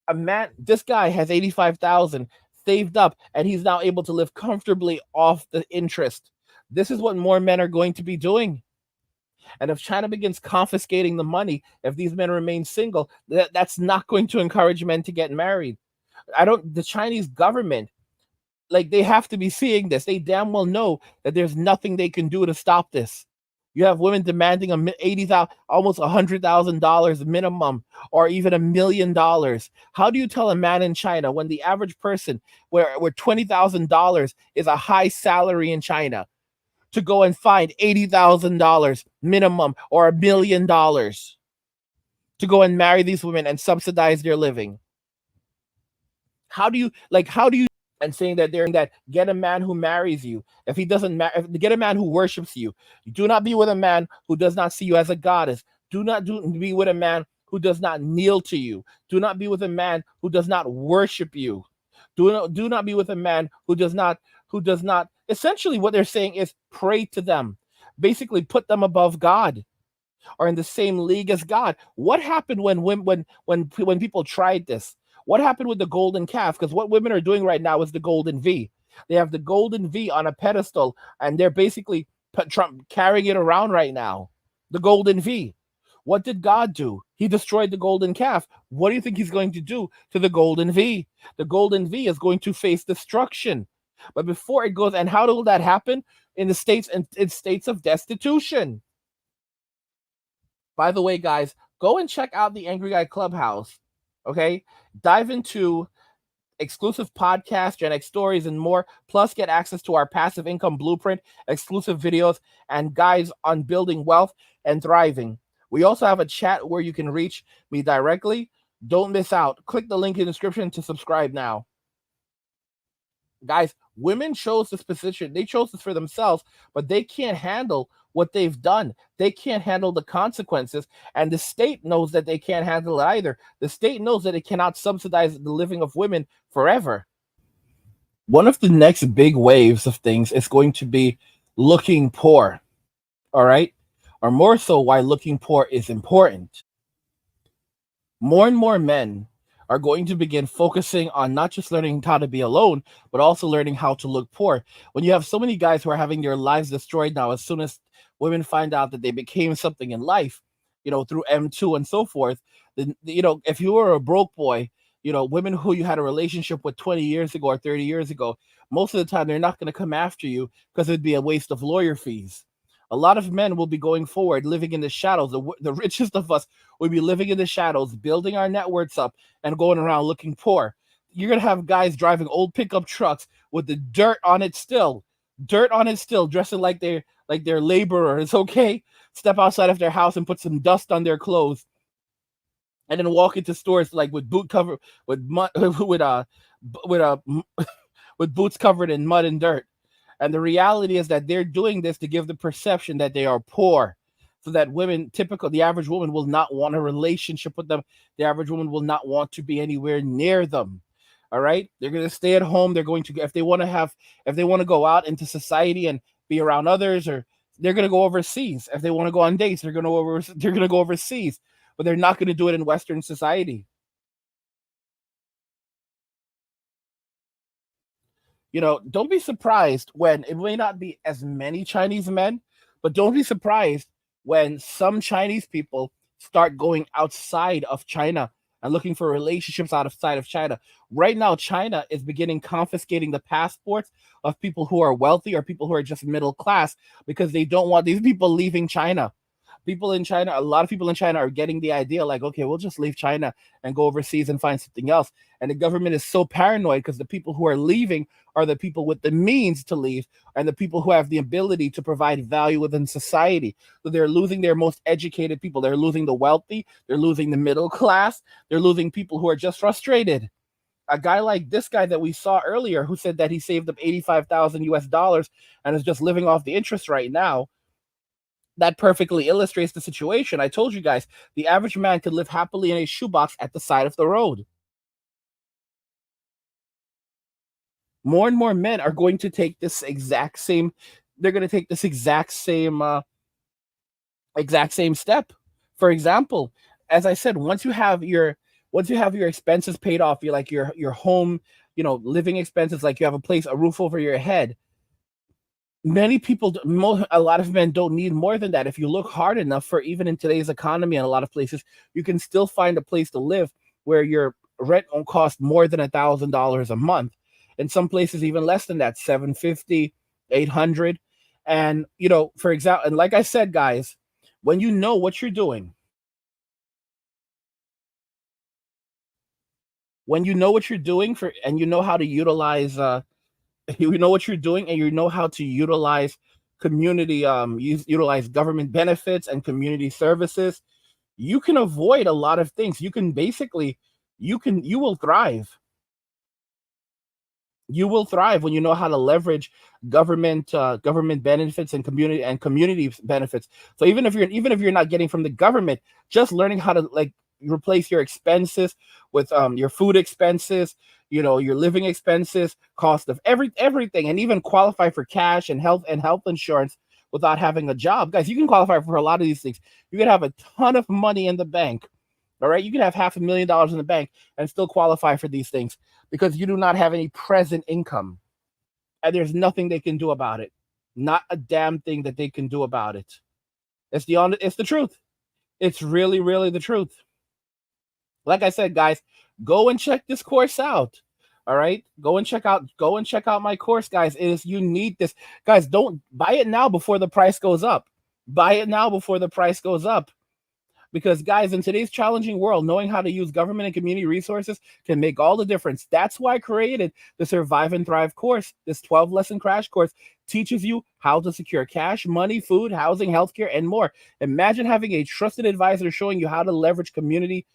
A man, this guy has 85,000 saved up, and he's now able to live comfortably off the interest. This is what more men are going to be doing. And if China begins confiscating the money, if these men remain single, that's not going to encourage men to get married. The Chinese government, like, they have to be seeing this. They damn well know that there's nothing they can do to stop this. You have women demanding almost $100,000 minimum, or even $1 million. How do you tell a man in China, when the average person, where $20,000 is a high salary in China, to go and find $80,000 minimum or $1 million to go and marry these women and subsidize their living? How do you and saying that get a man who marries you. If he doesn't get a man who worships you. Do not be with a man who does not see you as a goddess. Do not be with a man who does not kneel to you. Do not be with a man who does not worship you. Do not be with a man who does not essentially what they're saying is pray to them. Basically put them above God, or in the same league as God. What happened when people tried this? What happened with the golden calf? Because what women are doing right now is the golden V. They have the golden V on a pedestal, and they're basically carrying it around right now. The golden V. What did God do? He destroyed the golden calf. What do you think he's going to do to the golden V? The golden V is going to face destruction. But before it goes, and how will that happen? In the states and in states of destitution. By the way, guys, go and check out the Angry Guy Clubhouse. Okay? Dive into exclusive podcasts, Gen X stories, and more. Plus, get access to our passive income blueprint, exclusive videos, and guides on building wealth and thriving. We also have a chat where you can reach me directly. Don't miss out. Click the link in the description to subscribe now. Guys, women chose this position. They chose this for themselves, but they can't handle what they've done. They can't handle the consequences, and the state knows that they can't handle it either. The state knows that it cannot subsidize the living of women forever. One of the next big waves of things is going to be looking poor, all right? Or more so, why looking poor is important. More and more men are going to begin focusing on not just learning how to be alone, but also learning how to look poor. When you have so many guys who are having their lives destroyed now, as soon as women find out that they became something in life, through M2 and so forth, then, if you were a broke boy, women who you had a relationship with 20 years ago or 30 years ago, most of the time, they're not going to come after you because it'd be a waste of lawyer fees. A lot of men will be going forward, living in the shadows. The richest of us will be living in the shadows, building our net worths up and going around looking poor. You're going to have guys driving old pickup trucks with the dirt on it still, dressing like they're laborers, okay? Step outside of their house and put some dust on their clothes. and then walk into stores like with boot cover with mud with with boots covered in mud and dirt. And the reality is that they're doing this to give the perception that they are poor. So that women, the average woman will not want a relationship with them. The average woman will not want to be anywhere near them. All right. They're going to stay at home. They're going to, if they want to go out into society and be around others, or they're going to go overseas. If they want to go on dates, they're going to go overseas, but they're not going to do it in Western society. Don't be surprised when it may not be as many Chinese men, but don't be surprised when some Chinese people start going outside of China and looking for relationships outside of China. Right now, China is beginning confiscating the passports of people who are wealthy or people who are just middle class because they don't want these people leaving China. A lot of people in China are getting the idea like, okay, we'll just leave China and go overseas and find something else. And the government is so paranoid because the people who are leaving are the people with the means to leave and the people who have the ability to provide value within society. So they're losing their most educated people. They're losing the wealthy. They're losing the middle class. They're losing people who are just frustrated. A guy like this guy that we saw earlier who said that he saved up 85,000 US dollars and is just living off the interest right now. That perfectly illustrates the situation. I told you guys, the average man could live happily in a shoebox at the side of the road. More and more men are going to take this exact same, they're going to take this exact same step. For example, as I said, once you have your expenses paid off, you like your home, living expenses, like you have a roof over your head. Many people, a lot of men don't need more than that. If you look hard enough, for even in today's economy in a lot of places, you can still find a place to live where your rent won't cost more than $1,000 a month. In some places, even less than that, 750, 800. And, for example, and like I said, guys, when you know what you're doing, and you know how to utilize, you know what you're doing and you know how to utilize utilize government benefits and community services, you can avoid a lot of things. You will thrive. You will thrive when you know how to leverage government benefits and community benefits. So even if you're not getting from the government, just learning how to replace your expenses with your food expenses, your living expenses, cost of everything, and even qualify for cash and health insurance without having a job. Guys, you can qualify for a lot of these things. You can have a ton of money in the bank. All right, you can have $500,000 in the bank and still qualify for these things because you do not have any present income. And there's nothing they can do about it. Not a damn thing that they can do about it. It's the truth. It's really, really the truth. Like I said, guys, go and check this course out. All right, go and check out my course, guys. You need this, guys. Don't buy it now before the price goes up. Buy it now before the price goes up. Because, guys, in today's challenging world, knowing how to use government and community resources can make all the difference. That's why I created the Survive and Thrive course. This 12-lesson crash course teaches you how to secure cash, money, food, housing, healthcare, and more. Imagine having a trusted advisor showing you how to leverage community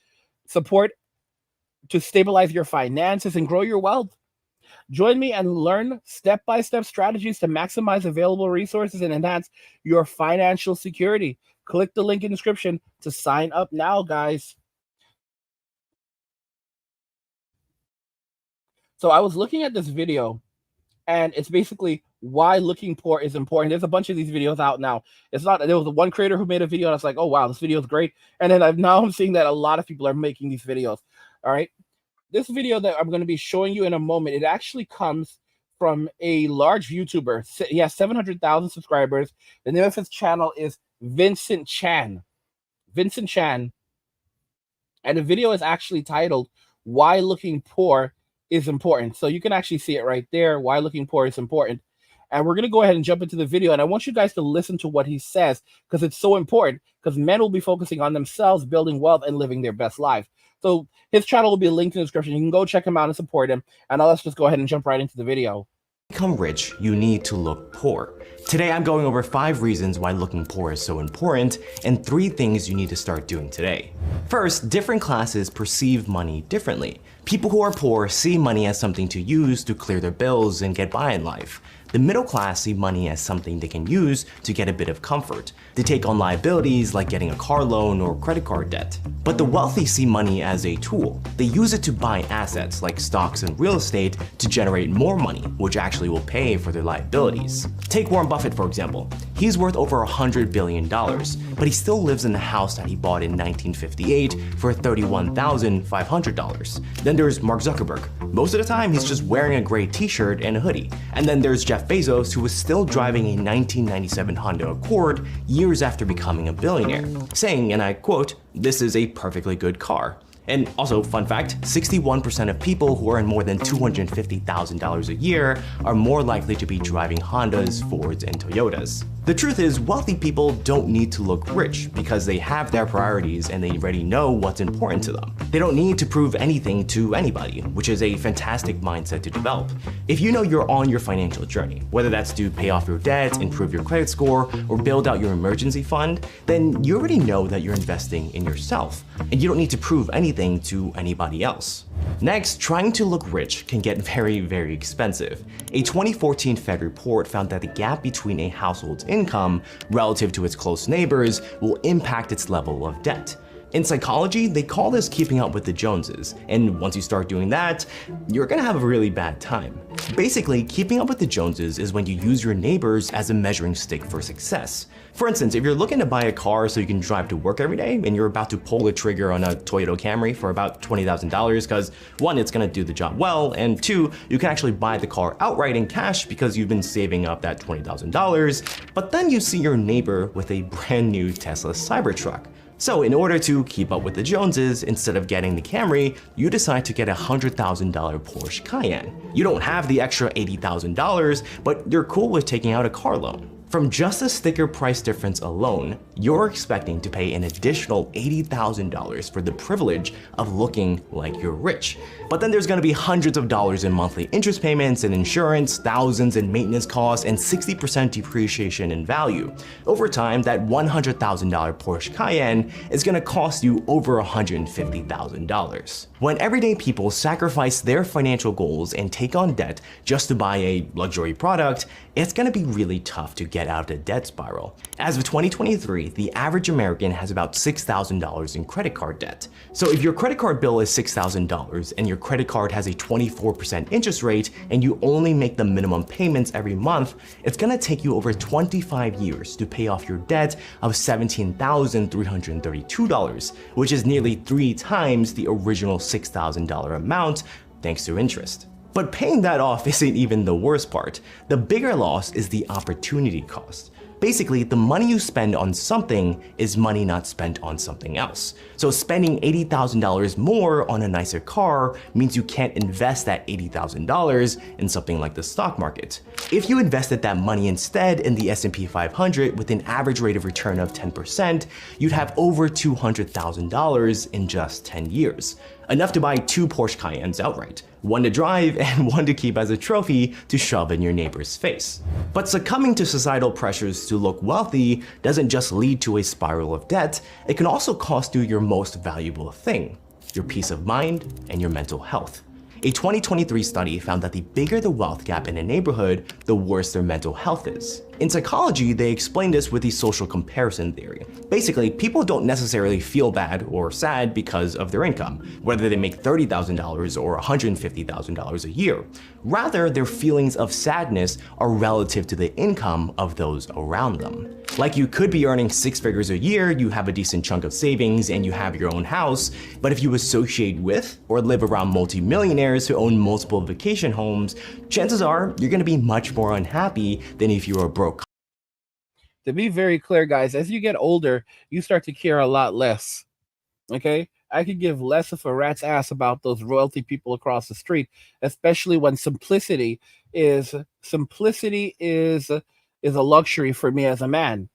support to stabilize your finances and grow your wealth. Join me and learn step-by-step strategies to maximize available resources and enhance your financial security. Click the link in the description to sign up now, guys. So I was looking at this video, and it's basically why looking poor is important. There's a bunch of these videos out now. There was one creator who made a video, and I was like, oh, wow, this video is great. And then I'm seeing that a lot of people are making these videos. All right. This video that I'm going to be showing you in a moment, it actually comes from a large YouTuber. He has 700,000 subscribers. The name of his channel is Vincent Chan. And the video is actually titled Why Looking Poor is Important. So you can actually see it right there, why looking poor is important. And we're going to go ahead and jump into the video. And I want you guys to listen to what he says because it's so important, because men will be focusing on themselves, building wealth, and living their best life. So his channel will be linked in the description. You can go check him out and support him. And let's just go ahead and jump right into the video. become rich, you need to look poor. Today I'm going over 5 reasons why looking poor is so important and 3 things you need to start doing today. First, different classes perceive money differently. People who are poor see money as something to use to clear their bills and get by in life. The middle class see money as something they can use to get a bit of comfort. They take on liabilities like getting a car loan or credit card debt. But the wealthy see money as a tool. They use it to buy assets like stocks and real estate to generate more money, which actually will pay for their liabilities. Take Warren Buffett, for example. He's worth over $100 billion, but he still lives in the house that he bought in 1958 for $31,500. Then there's Mark Zuckerberg. Most of the time, he's just wearing a gray t-shirt and a hoodie. And then there's Jeff Bezos, who was still driving a 1997 Honda Accord years after becoming a billionaire, saying, and I quote, "This is a perfectly good car." And also, fun fact, 61% of people who earn more than $250,000 a year are more likely to be driving Hondas, Fords, and Toyotas. The truth is, wealthy people don't need to look rich because they have their priorities and they already know what's important to them. They don't need to prove anything to anybody, which is a fantastic mindset to develop. If you know you're on your financial journey, whether that's to pay off your debt, improve your credit score, or build out your emergency fund, then you already know that you're investing in yourself, and you don't need to prove anything to anybody else. Next, trying to look rich can get very, very expensive. A 2014 Fed report found that the gap between a household's income relative to its close neighbors will impact its level of debt. In psychology, they call this keeping up with the Joneses, and once you start doing that, you're gonna have a really bad time. Basically, keeping up with the Joneses is when you use your neighbors as a measuring stick for success. For instance, if you're looking to buy a car so you can drive to work every day and you're about to pull the trigger on a Toyota Camry for about $20,000 because 1, it's gonna do the job well, and 2, you can actually buy the car outright in cash because you've been saving up that $20,000, but then you see your neighbor with a brand new Tesla Cybertruck. So in order to keep up with the Joneses, instead of getting the Camry, you decide to get a $100,000 Porsche Cayenne. You don't have the extra $80,000, but you're cool with taking out a car loan. From just the sticker price difference alone, you're expecting to pay an additional $80,000 for the privilege of looking like you're rich. But then there's gonna be hundreds of dollars in monthly interest payments and insurance, thousands in maintenance costs, and 60% depreciation in value. Over time, that $100,000 Porsche Cayenne is gonna cost you over $150,000. When everyday people sacrifice their financial goals and take on debt just to buy a luxury product, it's gonna be really tough to get out of the debt spiral. As of 2023, the average American has about $6,000 in credit card debt. So if your credit card bill is $6,000 and your credit card has a 24% interest rate and you only make the minimum payments every month, it's gonna take you over 25 years to pay off your debt of $17,332, which is nearly 3 times the original $6,000 amount, thanks to interest. But paying that off isn't even the worst part. The bigger loss is the opportunity cost. Basically, the money you spend on something is money not spent on something else. So spending $80,000 more on a nicer car means you can't invest that $80,000 in something like the stock market. If you invested that money instead in the S&P 500 with an average rate of return of 10%, you'd have over $200,000 in just 10 years. Enough to buy 2 Porsche Cayennes outright, one to drive and one to keep as a trophy to shove in your neighbor's face. But succumbing to societal pressures to look wealthy doesn't just lead to a spiral of debt, it can also cost you your most valuable thing, your peace of mind and your mental health. A 2023 study found that the bigger the wealth gap in a neighborhood, the worse their mental health is. In psychology, they explain this with the social comparison theory. Basically, people don't necessarily feel bad or sad because of their income, whether they make $30,000 or $150,000 a year. Rather, their feelings of sadness are relative to the income of those around them. Like, you could be earning 6 figures a year, you have a decent chunk of savings, and you have your own house, but if you associate with or live around multimillionaires who own multiple vacation homes, chances are you're gonna be much more unhappy than if you were broke. To be very clear, guys, as you get older, you start to care a lot less. Okay? I could give less of a rat's ass about those royalty people across the street, especially when simplicity is a luxury for me as a man.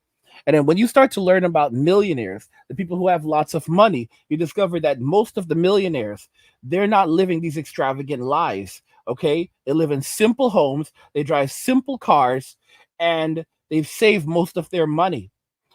And then when you start to learn about millionaires, the people who have lots of money, you discover that most of the millionaires, they're not living these extravagant lives. Okay, they live in simple homes, they drive simple cars, and they've saved most of their money.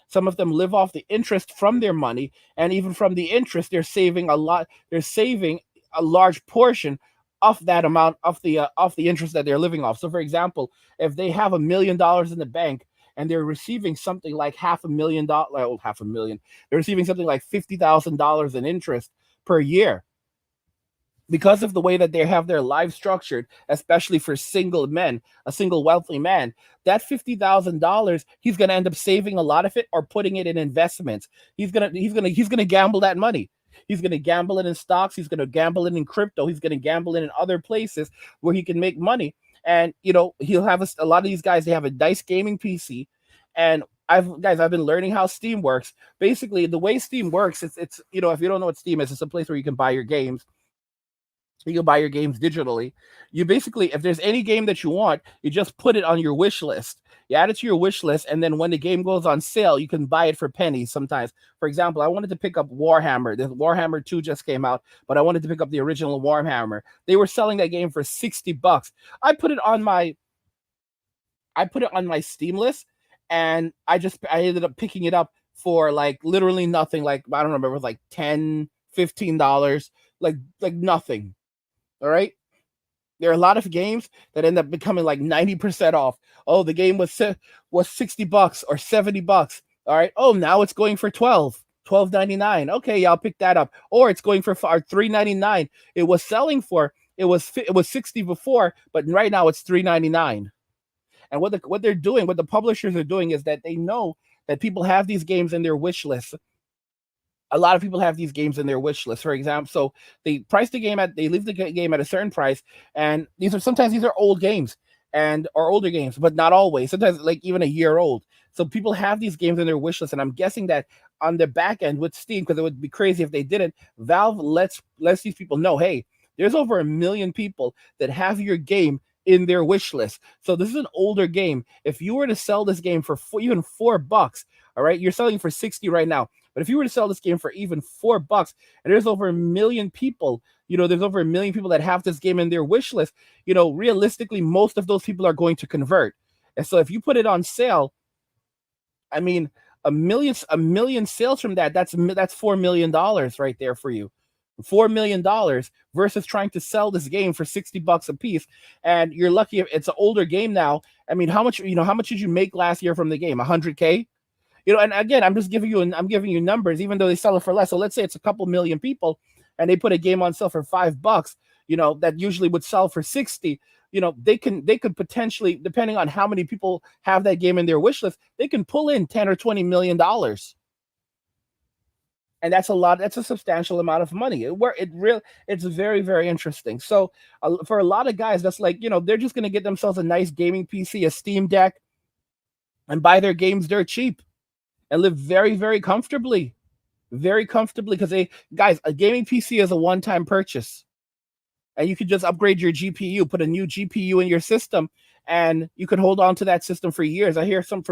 Some of them live off the interest from their money, and even from the interest, they're saving a lot. They're saving a large portion of that amount of the interest that they're living off. So, for example, if they have $1 million in the bank and they're receiving something like $500,000, oh, 500,000, they're receiving something like $50,000 in interest per year because of the way that they have their lives structured, especially for single men, a single wealthy man, that $50,000, he's gonna end up saving a lot of it or putting it in investments. He's gonna gamble that money. He's gonna gamble it in stocks. He's gonna gamble it in crypto. He's gonna gamble it in other places where he can make money. And he'll have a lot of these guys. They have a DICE gaming PC, and I've been learning how Steam works. Basically, the way Steam works, it's if you don't know what Steam is, it's a place where you can buy your games. You can buy your games digitally. You basically, if there's any game that you want, you just put it on your wish list. You add it to your wish list, and then when the game goes on sale, you can buy it for pennies sometimes. For example, I wanted to pick up Warhammer. The Warhammer 2 just came out, but I wanted to pick up the original Warhammer. They were selling that game for $60. I put it on my Steam list, and I ended up picking it up for like literally nothing. Like, I don't remember, it was like $10, $15, like nothing. All right. There are a lot of games that end up becoming like 90% off. Oh, the game was $60 or $70. All right. Oh, now it's going for $12.99. Okay, yeah, I'll pick that up. Or it's going for $3.99. It was selling for it was 60 before, but right now it's $3.99. And what the publishers are doing is that they know that people have these games in their wish list. A lot of people have these games in their wish list, for example. So they leave the game at a certain price, and these are old games or older games, but not always. Sometimes like even a year old. So people have these games in their wish list, and I'm guessing that on the back end with Steam, because it would be crazy if they didn't. Valve lets these people know, hey, there's over 1 million people that have your game in their wish list. So this is an older game. If you were to sell this game for even $4, all right, you're selling for 60 right now. But if you were to sell this game for even $4, and there's over 1 million people, there's over 1 million people that have this game in their wish list, realistically, most of those people are going to convert. And so if you put it on sale, I mean, a million sales from that's $4 million right there for you. $4 million versus trying to sell this game for $60 a piece. And you're lucky if it's an older game now. I mean, how much did you make last year from the game? 100K? And again, I'm giving you numbers, even though they sell it for less. So let's say it's a couple million people and they put a game on sale for $5, that usually would sell for 60. They could potentially, depending on how many people have that game in their wish list, they can pull in 10 or $20 million. And that's a substantial amount of money. It's very, very interesting. So for a lot of guys, that's like, they're just going to get themselves a nice gaming PC, a Steam Deck, and buy their games dirt cheap and live very, very comfortably. Very comfortably, because a gaming PC is a one-time purchase. And you could just upgrade your GPU, put a new GPU in your system, and you could hold on to that system for years. I hear from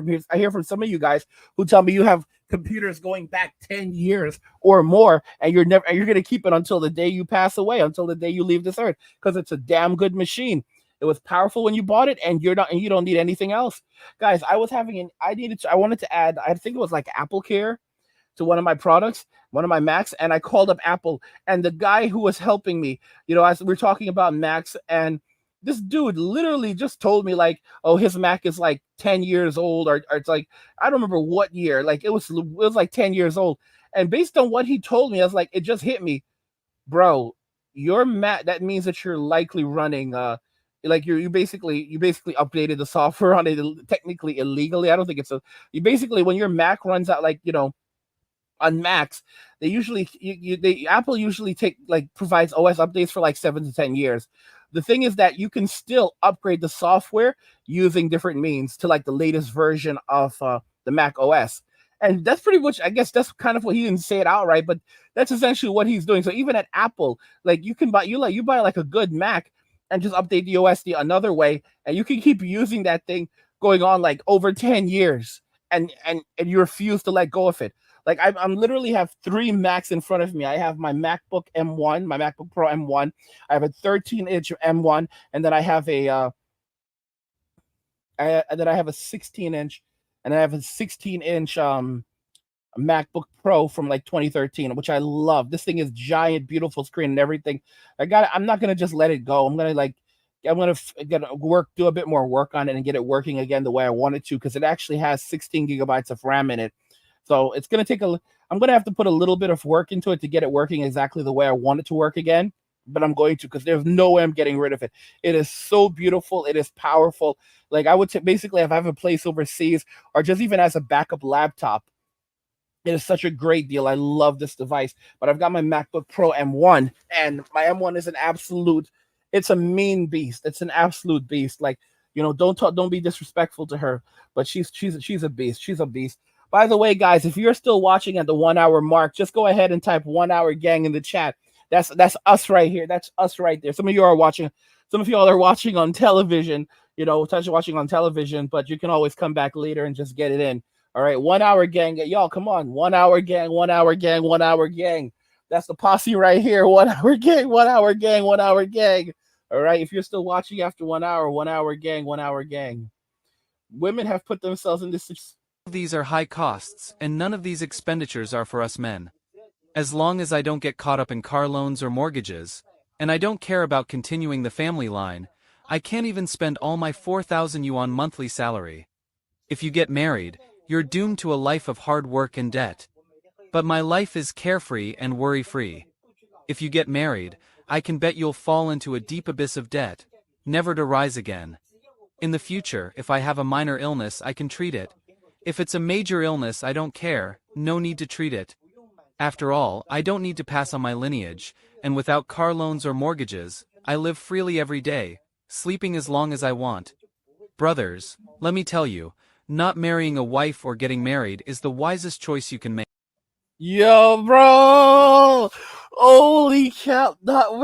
some of you guys who tell me you have computers going back 10 years or more, and you're going to keep it until the day you pass away, until the day you leave this earth, because it's a damn good machine. It was powerful when you bought it, and you don't need anything else. Guys, I wanted to add, I think it was like Apple Care to one of my products, one of my Macs, and I called up Apple, and the guy who was helping me, as we're talking about Macs, and this dude literally just told me like, oh, his Mac is like 10 years old, or it's like, I don't remember what year, like it was like 10 years old. And based on what he told me, I was like, it just hit me, bro, your Mac, that means that you're likely running, like you basically updated the software on it technically illegally. I don't think you basically, when your Mac runs out, like, on Macs, they usually Apple usually provides OS updates for like 7 to 10 years. The thing is that you can still upgrade the software using different means to like the latest version of the Mac OS. And that's pretty much, I guess that's kind of what, he didn't say it outright, but that's essentially what he's doing. So even at Apple, like you buy like a good Mac and just update the OS another way, and you can keep using that thing going on like over 10 years, and you refuse to let go of it. Like I'm literally have three Macs in front of me. I have my MacBook M1, my MacBook Pro M1. I have a 13-inch M1, and then I have a 16-inch, and I have a 16-inch MacBook Pro from like 2013, which I love. This thing is giant, beautiful screen and everything. I'm not gonna just let it go. I'm gonna do a bit more work on it and get it working again the way I want it to, because it actually has 16 gigabytes of RAM in it. So it's gonna take I'm gonna have to put a little bit of work into it to get it working exactly the way I want it to work again. But I'm going to, because there's no way I'm getting rid of it. It is so beautiful. It is powerful. Like I would basically, if I have a place overseas or just even as a backup laptop, it is such a great deal. I love this device. But I've got my MacBook Pro M1, and my M1 is it's a mean beast. It's an absolute beast. Like, don't be disrespectful to her, but she's a beast. She's a beast. By the way, guys, if you're still watching at the 1 hour mark, just go ahead and type 1 hour gang in the chat. That's us right here. That's us right there. Some of y'all are watching on television, watching on television, but you can always come back later and just get it in. All right, 1 hour gang. Y'all, come on. 1 hour gang, 1 hour gang, 1 hour gang. That's the posse right here. 1 hour gang, 1 hour gang, 1 hour gang. All right, if you're still watching after 1 hour, 1 hour gang, 1 hour gang. Women have put themselves in this. These are high costs, and none of these expenditures are for us men. As long as I don't get caught up in car loans or mortgages, and I don't care about continuing the family line, I can't even spend all my 4,000 yuan monthly salary. If you get married, you're doomed to a life of hard work and debt. But my life is carefree and worry-free. If you get married, I can bet you'll fall into a deep abyss of debt, never to rise again. In the future, if I have a minor illness, I can treat it. If it's a major illness, I don't care, no need to treat it. After all, I don't need to pass on my lineage, and without car loans or mortgages, I live freely every day, sleeping as long as I want. Brothers, let me tell you, not marrying a wife or getting married is the wisest choice you can make. Yo, bro! Holy cow! Not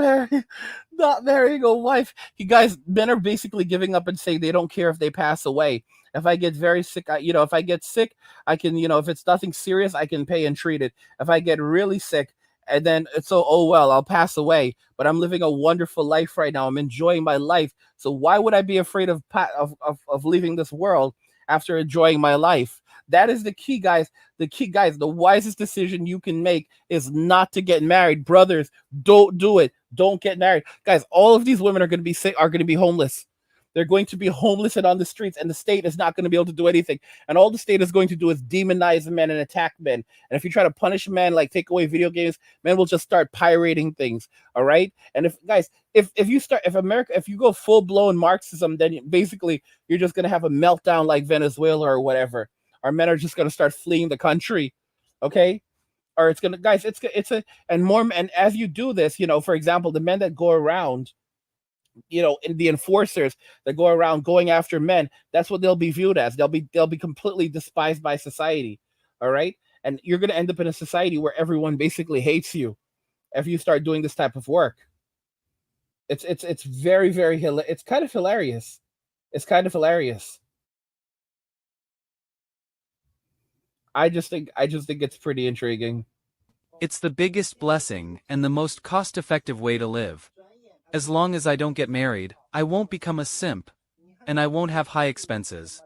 marrying a wife. You guys, men are basically giving up and saying they don't care if they pass away. If I get very sick, if I get sick, I can, if it's nothing serious, I can pay and treat it. If I get really sick, and then oh well, I'll pass away. But I'm living a wonderful life right now. I'm enjoying my life. So why would I be afraid of leaving this world after enjoying my life? That is the key, guys. The key, guys. The wisest decision you can make is not to get married. Brothers, don't do it. Don't get married, guys. All of these women are going to be sick, are going to be homeless. They're going to be homeless and on the streets, and the state is not going to be able to do anything. And all the state is going to do is demonize men and attack men. And if you try to punish men, like take away video games, men will just start pirating things. All right. And if you go full blown Marxism, then basically you're just going to have a meltdown like Venezuela or whatever. Our men are just going to start fleeing the country. Okay. Or it's going to, guys, and as you do this, for example, the men that go around, in the enforcers that go around going after men, that's what they'll be viewed as. They'll be completely despised by society. All right. And you're going to end up in a society where everyone basically hates you if you start doing this type of work. It's very, very, it's kind of hilarious. It's kind of hilarious. I just think it's pretty intriguing. It's the biggest blessing and the most cost-effective way to live. As long as I don't get married, I won't become a simp, and I won't have high expenses.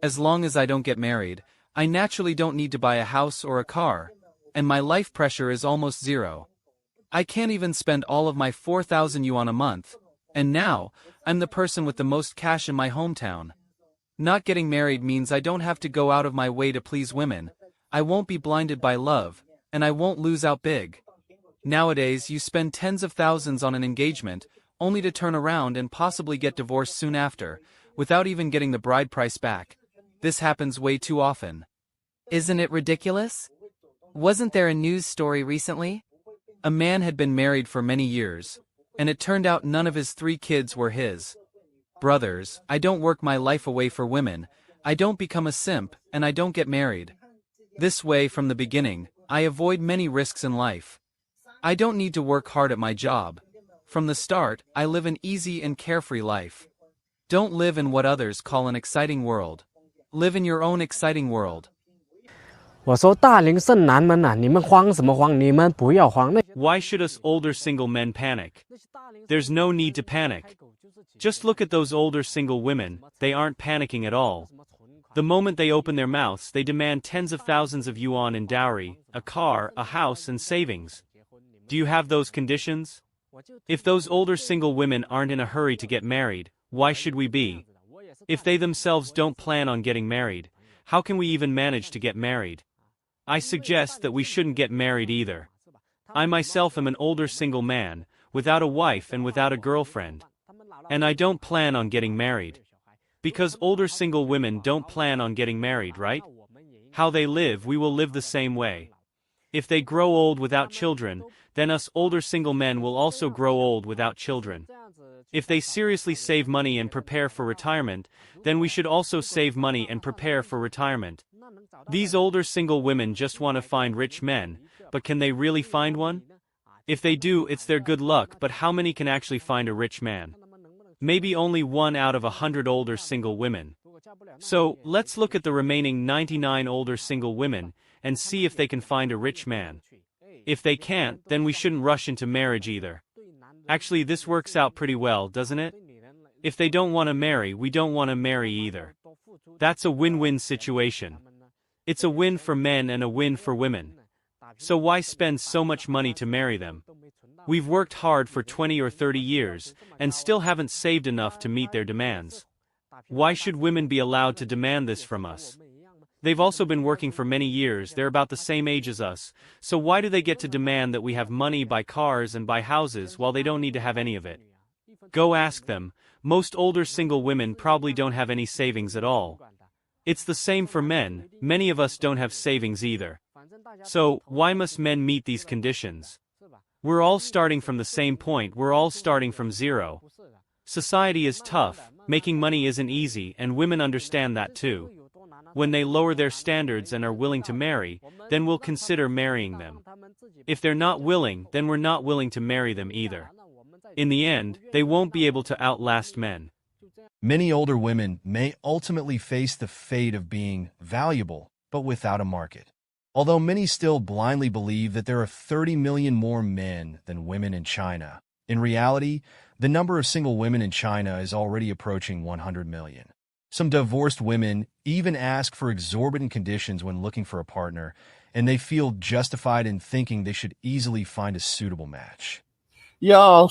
As long as I don't get married, I naturally don't need to buy a house or a car, and my life pressure is almost zero. I can't even spend all of my 4,000 yuan a month, and now, I'm the person with the most cash in my hometown. Not getting married means I don't have to go out of my way to please women, I won't be blinded by love, and I won't lose out big. Nowadays, you spend tens of thousands on an engagement, only to turn around and possibly get divorced soon after, without even getting the bride price back. This happens way too often. Isn't it ridiculous? Wasn't there a news story recently? A man had been married for many years, and it turned out none of his 3 kids were his. Brothers, I don't work my life away for women, I don't become a simp, and I don't get married. This way, from the beginning, I avoid many risks in life. I don't need to work hard at my job. From the start, I live an easy and carefree life. Don't live in what others call an exciting world. Live in your own exciting world. 我说大龄剩男们呐、你们慌什么慌？你们不要慌。 Why should us older single men panic? There's no need to panic. Just look at those older single women, they aren't panicking at all. The moment they open their mouths, they demand tens of thousands of yuan in dowry, a car, a house, and savings. Do you have those conditions? If those older single women aren't in a hurry to get married, why should we be? If they themselves don't plan on getting married, how can we even manage to get married? I suggest that we shouldn't get married either. I myself am an older single man, without a wife and without a girlfriend. And I don't plan on getting married. Because older single women don't plan on getting married, right? How they live, we will live the same way. If they grow old without children, then us older single men will also grow old without children. If they seriously save money and prepare for retirement, then we should also save money and prepare for retirement. These older single women just want to find rich men, but can they really find one? If they do, it's their good luck, but how many can actually find a rich man? Maybe only 1 out of 100 older single women. So, let's look at the remaining 99 older single women, and see if they can find a rich man. If they can't, then we shouldn't rush into marriage either. Actually, this works out pretty well, doesn't it? If they don't want to marry, we don't want to marry either. That's a win-win situation. It's a win for men and a win for women. So why spend so much money to marry them? We've worked hard for 20 or 30 years, and still haven't saved enough to meet their demands. Why should women be allowed to demand this from us? They've also been working for many years, they're about the same age as us, so why do they get to demand that we have money, buy cars and buy houses while they don't need to have any of it? Go ask them. Most older single women probably don't have any savings at all. It's the same for men, many of us don't have savings either. So, why must men meet these conditions? We're all starting from the same point, we're all starting from zero. Society is tough, making money isn't easy, and women understand that too. When they lower their standards and are willing to marry, then we'll consider marrying them. If they're not willing, then we're not willing to marry them either. In the end, they won't be able to outlast men. Many older women may ultimately face the fate of being valuable, but without a market. Although many still blindly believe that there are 30 million more men than women in China, in reality, the number of single women in China is already approaching 100 million. Some divorced women even ask for exorbitant conditions when looking for a partner, and they feel justified in thinking they should easily find a suitable match. Y'all,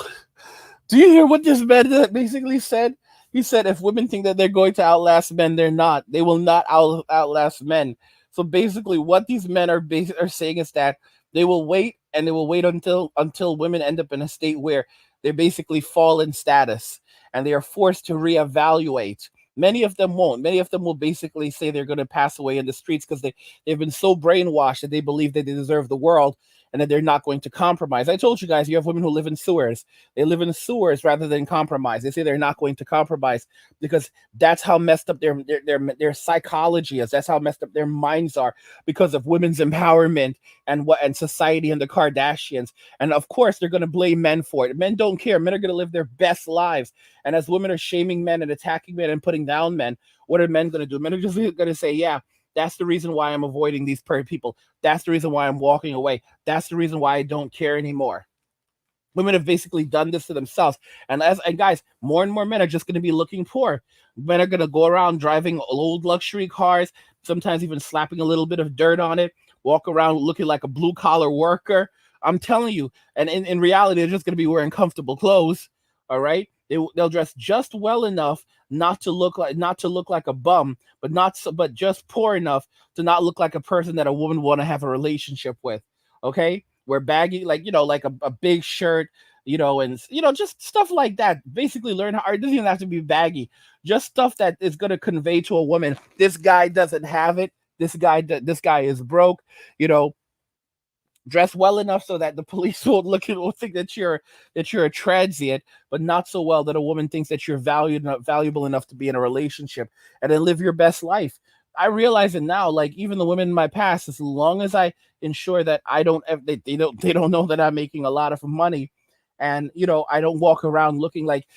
do you hear what this man basically said? He said if women think that they're going to outlast men, they're not. They will not outlast men. So basically what these men are saying is that they will wait, and they will wait until women end up in a state where they basically fall in status and they are forced to reevaluate. Many of them won't. Many of them will basically say they're going to pass away in the streets because they've been so brainwashed that they believe that they deserve the world and that they're not going to compromise. I told you guys, you have women who live in sewers. They live in sewers rather than compromise. They say they're not going to compromise because that's how messed up their psychology is. That's how messed up their minds are because of women's empowerment and society and the Kardashians. And of course, they're going to blame men for it. Men don't care. Men are going to live their best lives. And as women are shaming men and attacking men and putting down men, what are men going to do? Men are just going to say, yeah, that's the reason why I'm avoiding these people. That's the reason why I'm walking away. That's the reason why I don't care anymore. Women have basically done this to themselves. And guys, more and more men are just going to be looking poor. Men are going to go around driving old luxury cars, sometimes even slapping a little bit of dirt on it, walk around looking like a blue-collar worker. I'm telling you. And in reality, they're just going to be wearing comfortable clothes. All right? They'll dress just well enough not to look like a bum, but just poor enough to not look like a person that a woman want to have a relationship with. Okay, wear baggy, like a big shirt, and just stuff like that. Basically, learn how. It doesn't even have to be baggy. Just stuff that is going to convey to a woman, this guy doesn't have it. This guy is broke. Dress well enough so that the police will think that you're a transient, but not so well that a woman thinks that you're valuable enough to be in a relationship, and then live your best life. I realize it now. Like even the women in my past, as long as I ensure that I don't, they don't know that I'm making a lot of money, and I don't walk around looking like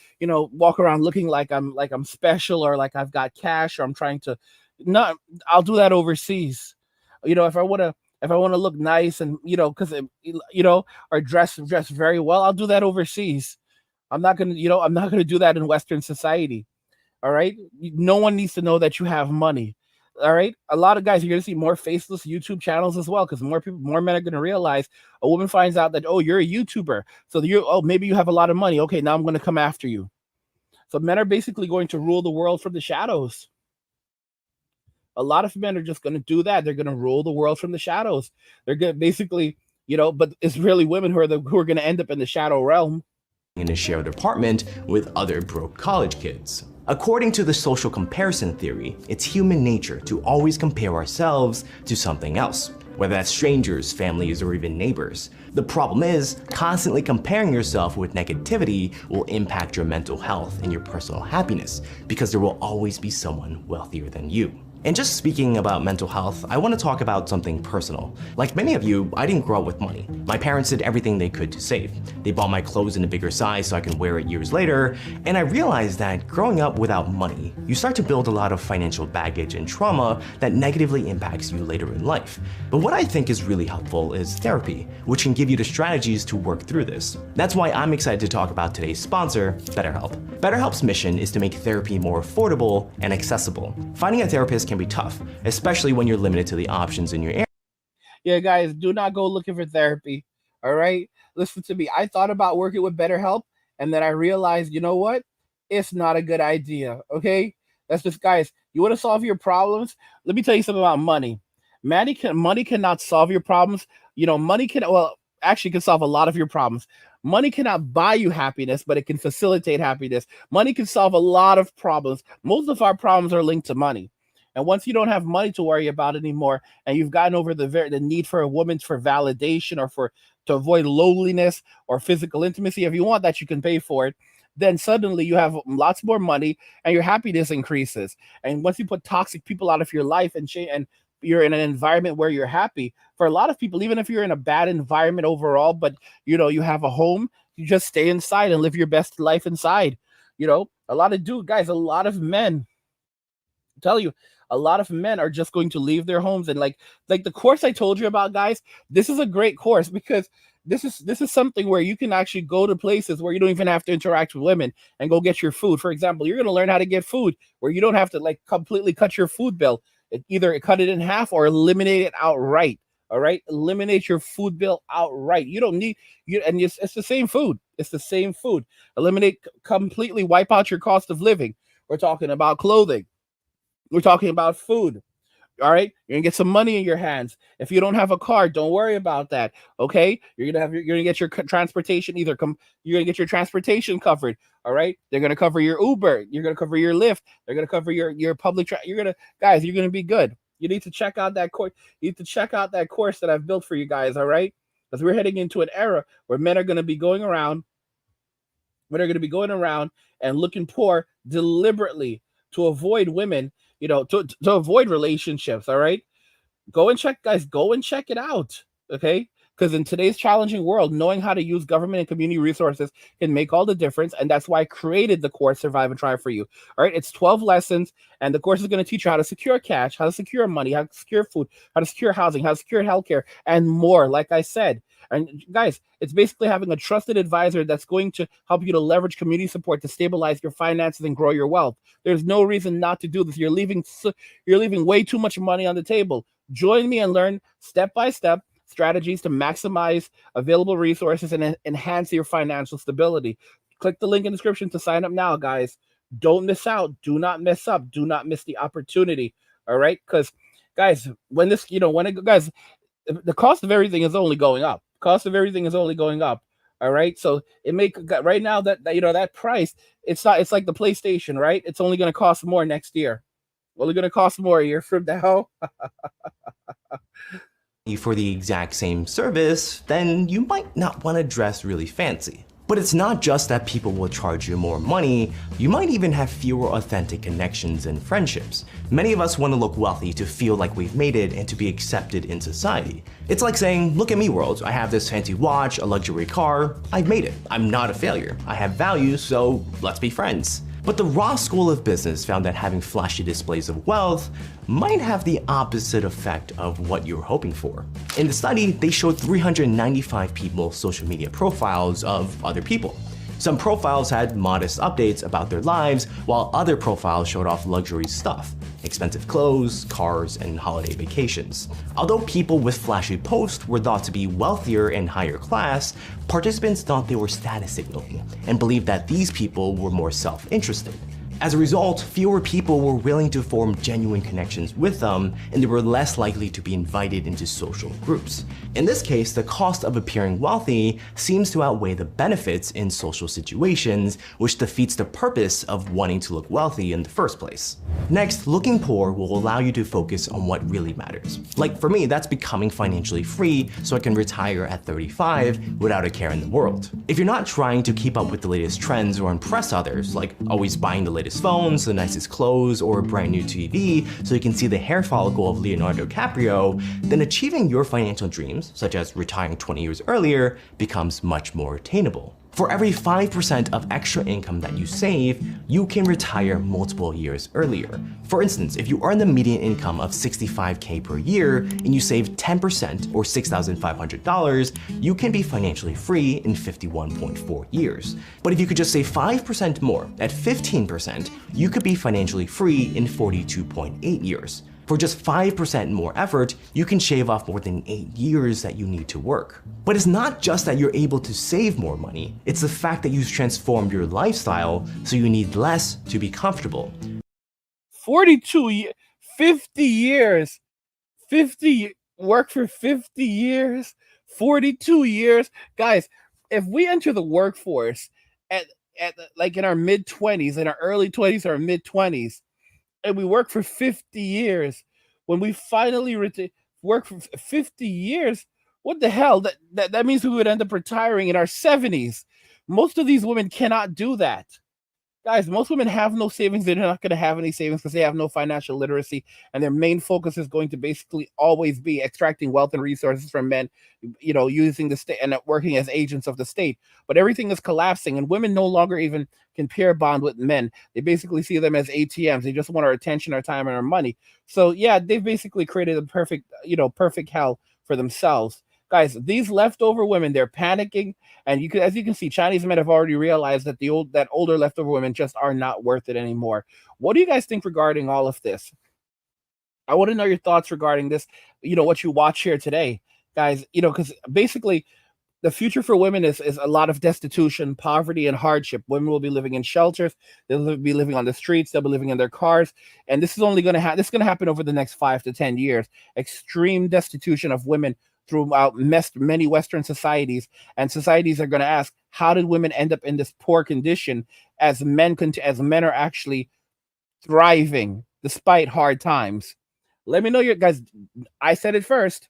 I'm special or like I've got cash or I'm trying to. No, I'll do that overseas. if I want to look nice and because or dress very well, I'll do that overseas. I'm not gonna do that in Western society. All right. No one needs to know that you have money. All right. A lot of guys, you're going to see more faceless YouTube channels as well because more men are going to realize a woman finds out that, oh, you're a YouTuber. So maybe you have a lot of money. Okay, now I'm going to come after you. So men are basically going to rule the world from the shadows. A lot of men are just going to do that. They're going to rule the world from the shadows. They're going to basically, but it's really women who are going to end up in the shadow realm. In a shared apartment with other broke college kids. According to the social comparison theory, it's human nature to always compare ourselves to something else, whether that's strangers, families, or even neighbors. The problem is, constantly comparing yourself with negativity will impact your mental health and your personal happiness, because there will always be someone wealthier than you. And just speaking about mental health, I want to talk about something personal. Like many of you, I didn't grow up with money. My parents did everything they could to save. They bought my clothes in a bigger size so I can wear it years later, and I realized that growing up without money, you start to build a lot of financial baggage and trauma that negatively impacts you later in life. But what I think is really helpful is therapy, which can give you the strategies to work through this. That's why I'm excited to talk about today's sponsor, BetterHelp. BetterHelp's mission is to make therapy more affordable and accessible. Finding a therapist can be tough, especially when you're limited to the options in your area. Yeah, guys, do not go looking for therapy. All right? Listen to me. I thought about working with BetterHelp, and then I realized, you know what? It's not a good idea. Okay? That's just, guys, you want to solve your problems? Let me tell you something about money. Money cannot solve your problems. Money can solve a lot of your problems. Money cannot buy you happiness, but it can facilitate happiness. Money can solve a lot of problems. Most of our problems are linked to money. And once you don't have money to worry about anymore, and you've gotten over the need for a woman for validation or to avoid loneliness or physical intimacy, if you want that, you can pay for it. Then suddenly you have lots more money and your happiness increases. And once you put toxic people out of your life and you're in an environment where you're happy, for a lot of people, even if you're in a bad environment overall, but you have a home, you just stay inside and live your best life inside. A lot of men, tell you, a lot of men are just going to leave their homes, and like the course I told you about, guys, this is a great course because this is something where you can actually go to places where you don't even have to interact with women and go get your food. For example, you're going to learn how to get food where you don't have to completely cut your food bill. Either cut it in half or eliminate it outright. All right, eliminate your food bill outright. You don't need and it's the same food. It's the same food. Completely wipe out your cost of living. We're talking about clothing. We're talking about food. All right, you're gonna get some money in your hands. If you don't have a car, don't worry about that. Okay, you're gonna get your transportation you're gonna get your transportation covered. All right, they're gonna cover your Uber. You're gonna cover your Lyft. They're gonna cover your public. You're gonna be good. You need to check out that course. You need to check out that course that I've built for you guys. All right, because we're heading into an era where men are gonna be going around. Men are gonna be going around and looking poor deliberately to avoid women. To avoid relationships. All right, go and check it out. Okay, because in today's challenging world, knowing how to use government and community resources can make all the difference, and that's why I created the course Survive and Thrive for you. All right, it's 12 lessons, and the course is going to teach you how to secure cash, how to secure money, how to secure food, how to secure housing, how to secure healthcare, and more. Like I said, and guys, it's basically having a trusted advisor that's going to help you to leverage community support to stabilize your finances and grow your wealth. There's no reason not to do this. You're leaving way too much money on the table. Join me and learn step-by-step strategies to maximize available resources and enhance your financial stability. Click the link in the description to sign up now, guys. Don't miss out. Do not mess up. Do not miss the opportunity. All right? Because, guys, the cost of everything is only going up. Cost of everything is only going up. All right, so right now that price, it's like the PlayStation, right? It's only going to cost more next year. Only going to cost more a year from now. For the exact same service, then you might not want to dress really fancy. But it's not just that people will charge you more money, you might even have fewer authentic connections and friendships. Many of us want to look wealthy to feel like we've made it and to be accepted in society. It's like saying, look at me world, I have this fancy watch, a luxury car, I've made it. I'm not a failure. I have values, so let's be friends. But the Ross School of Business found that having flashy displays of wealth might have the opposite effect of what you're hoping for. In the study, they showed 395 people's social media profiles of other people. Some profiles had modest updates about their lives, while other profiles showed off luxury stuff, expensive clothes, cars, and holiday vacations. Although people with flashy posts were thought to be wealthier and higher class, participants thought they were status signaling and believed that these people were more self-interested. As a result, fewer people were willing to form genuine connections with them, and they were less likely to be invited into social groups. In this case, the cost of appearing wealthy seems to outweigh the benefits in social situations, which defeats the purpose of wanting to look wealthy in the first place. Next, looking poor will allow you to focus on what really matters. Like for me, that's becoming financially free so I can retire at 35 without a care in the world. If you're not trying to keep up with the latest trends or impress others, like always buying the latest phones, the nicest clothes, or a brand new TV so you can see the hair follicle of Leonardo DiCaprio, then achieving your financial dreams, such as retiring 20 years earlier, becomes much more attainable. For every 5% of extra income that you save, you can retire multiple years earlier. For instance, if you earn the median income of $65K per year and you save 10% or $6,500, you can be financially free in 51.4 years. But if you could just save 5% more, at 15%, you could be financially free in 42.8 years. For just 5% more effort, you can shave off more than 8 years that you need to work. But it's not just that you're able to save more money, it's the fact that you've transformed your lifestyle so you need less to be comfortable. 42 years, 50 years, 50, work for 50 years, 42 years. Guys, if we enter the workforce at like in our mid-20s, in our early 20s or mid-20s, and we work for 50 years, when we finally work for 50 years, what the hell? That means we would end up retiring in our 70s. Most of these women cannot do that. Guys, most women have no savings. They're not going to have any savings because they have no financial literacy, and their main focus is going to basically always be extracting wealth and resources from men, you know, using the state and working as agents of the state. But everything is collapsing, and women no longer even can pair bond with men. They basically see them as ATMs. They just want our attention, our time, and our money. So yeah, they've basically created a perfect hell for themselves. Guys, these leftover women, they're panicking, and as you can see, Chinese men have already realized that older leftover women just are not worth it anymore. What do you guys think regarding all of this? I want to know your thoughts regarding this. What you watch here today, guys. Because basically, the future for women is a lot of destitution, poverty, and hardship. Women will be living in shelters. They'll be living on the streets. They'll be living in their cars. And this is only going to happen over the next 5 to 10 years. Extreme destitution of women throughout many Western societies, and societies are going to ask, how did women end up in this poor condition as men are actually thriving despite hard times? Let me know guys. I said it first.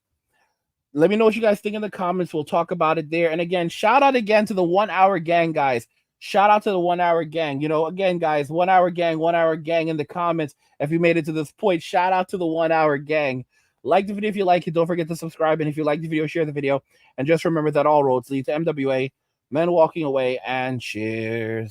Let me know what you guys think in the comments. We'll talk about it there. And again, shout out again to the 1 Hour Gang, guys. Shout out to the 1 Hour Gang. Again, guys, 1 Hour Gang in the comments. If you made it to this point, shout out to the 1 Hour Gang. Like the video if you like it. Don't forget to subscribe. And if you like the video, share the video. And just remember that all roads lead to MWA, men walking away, and cheers.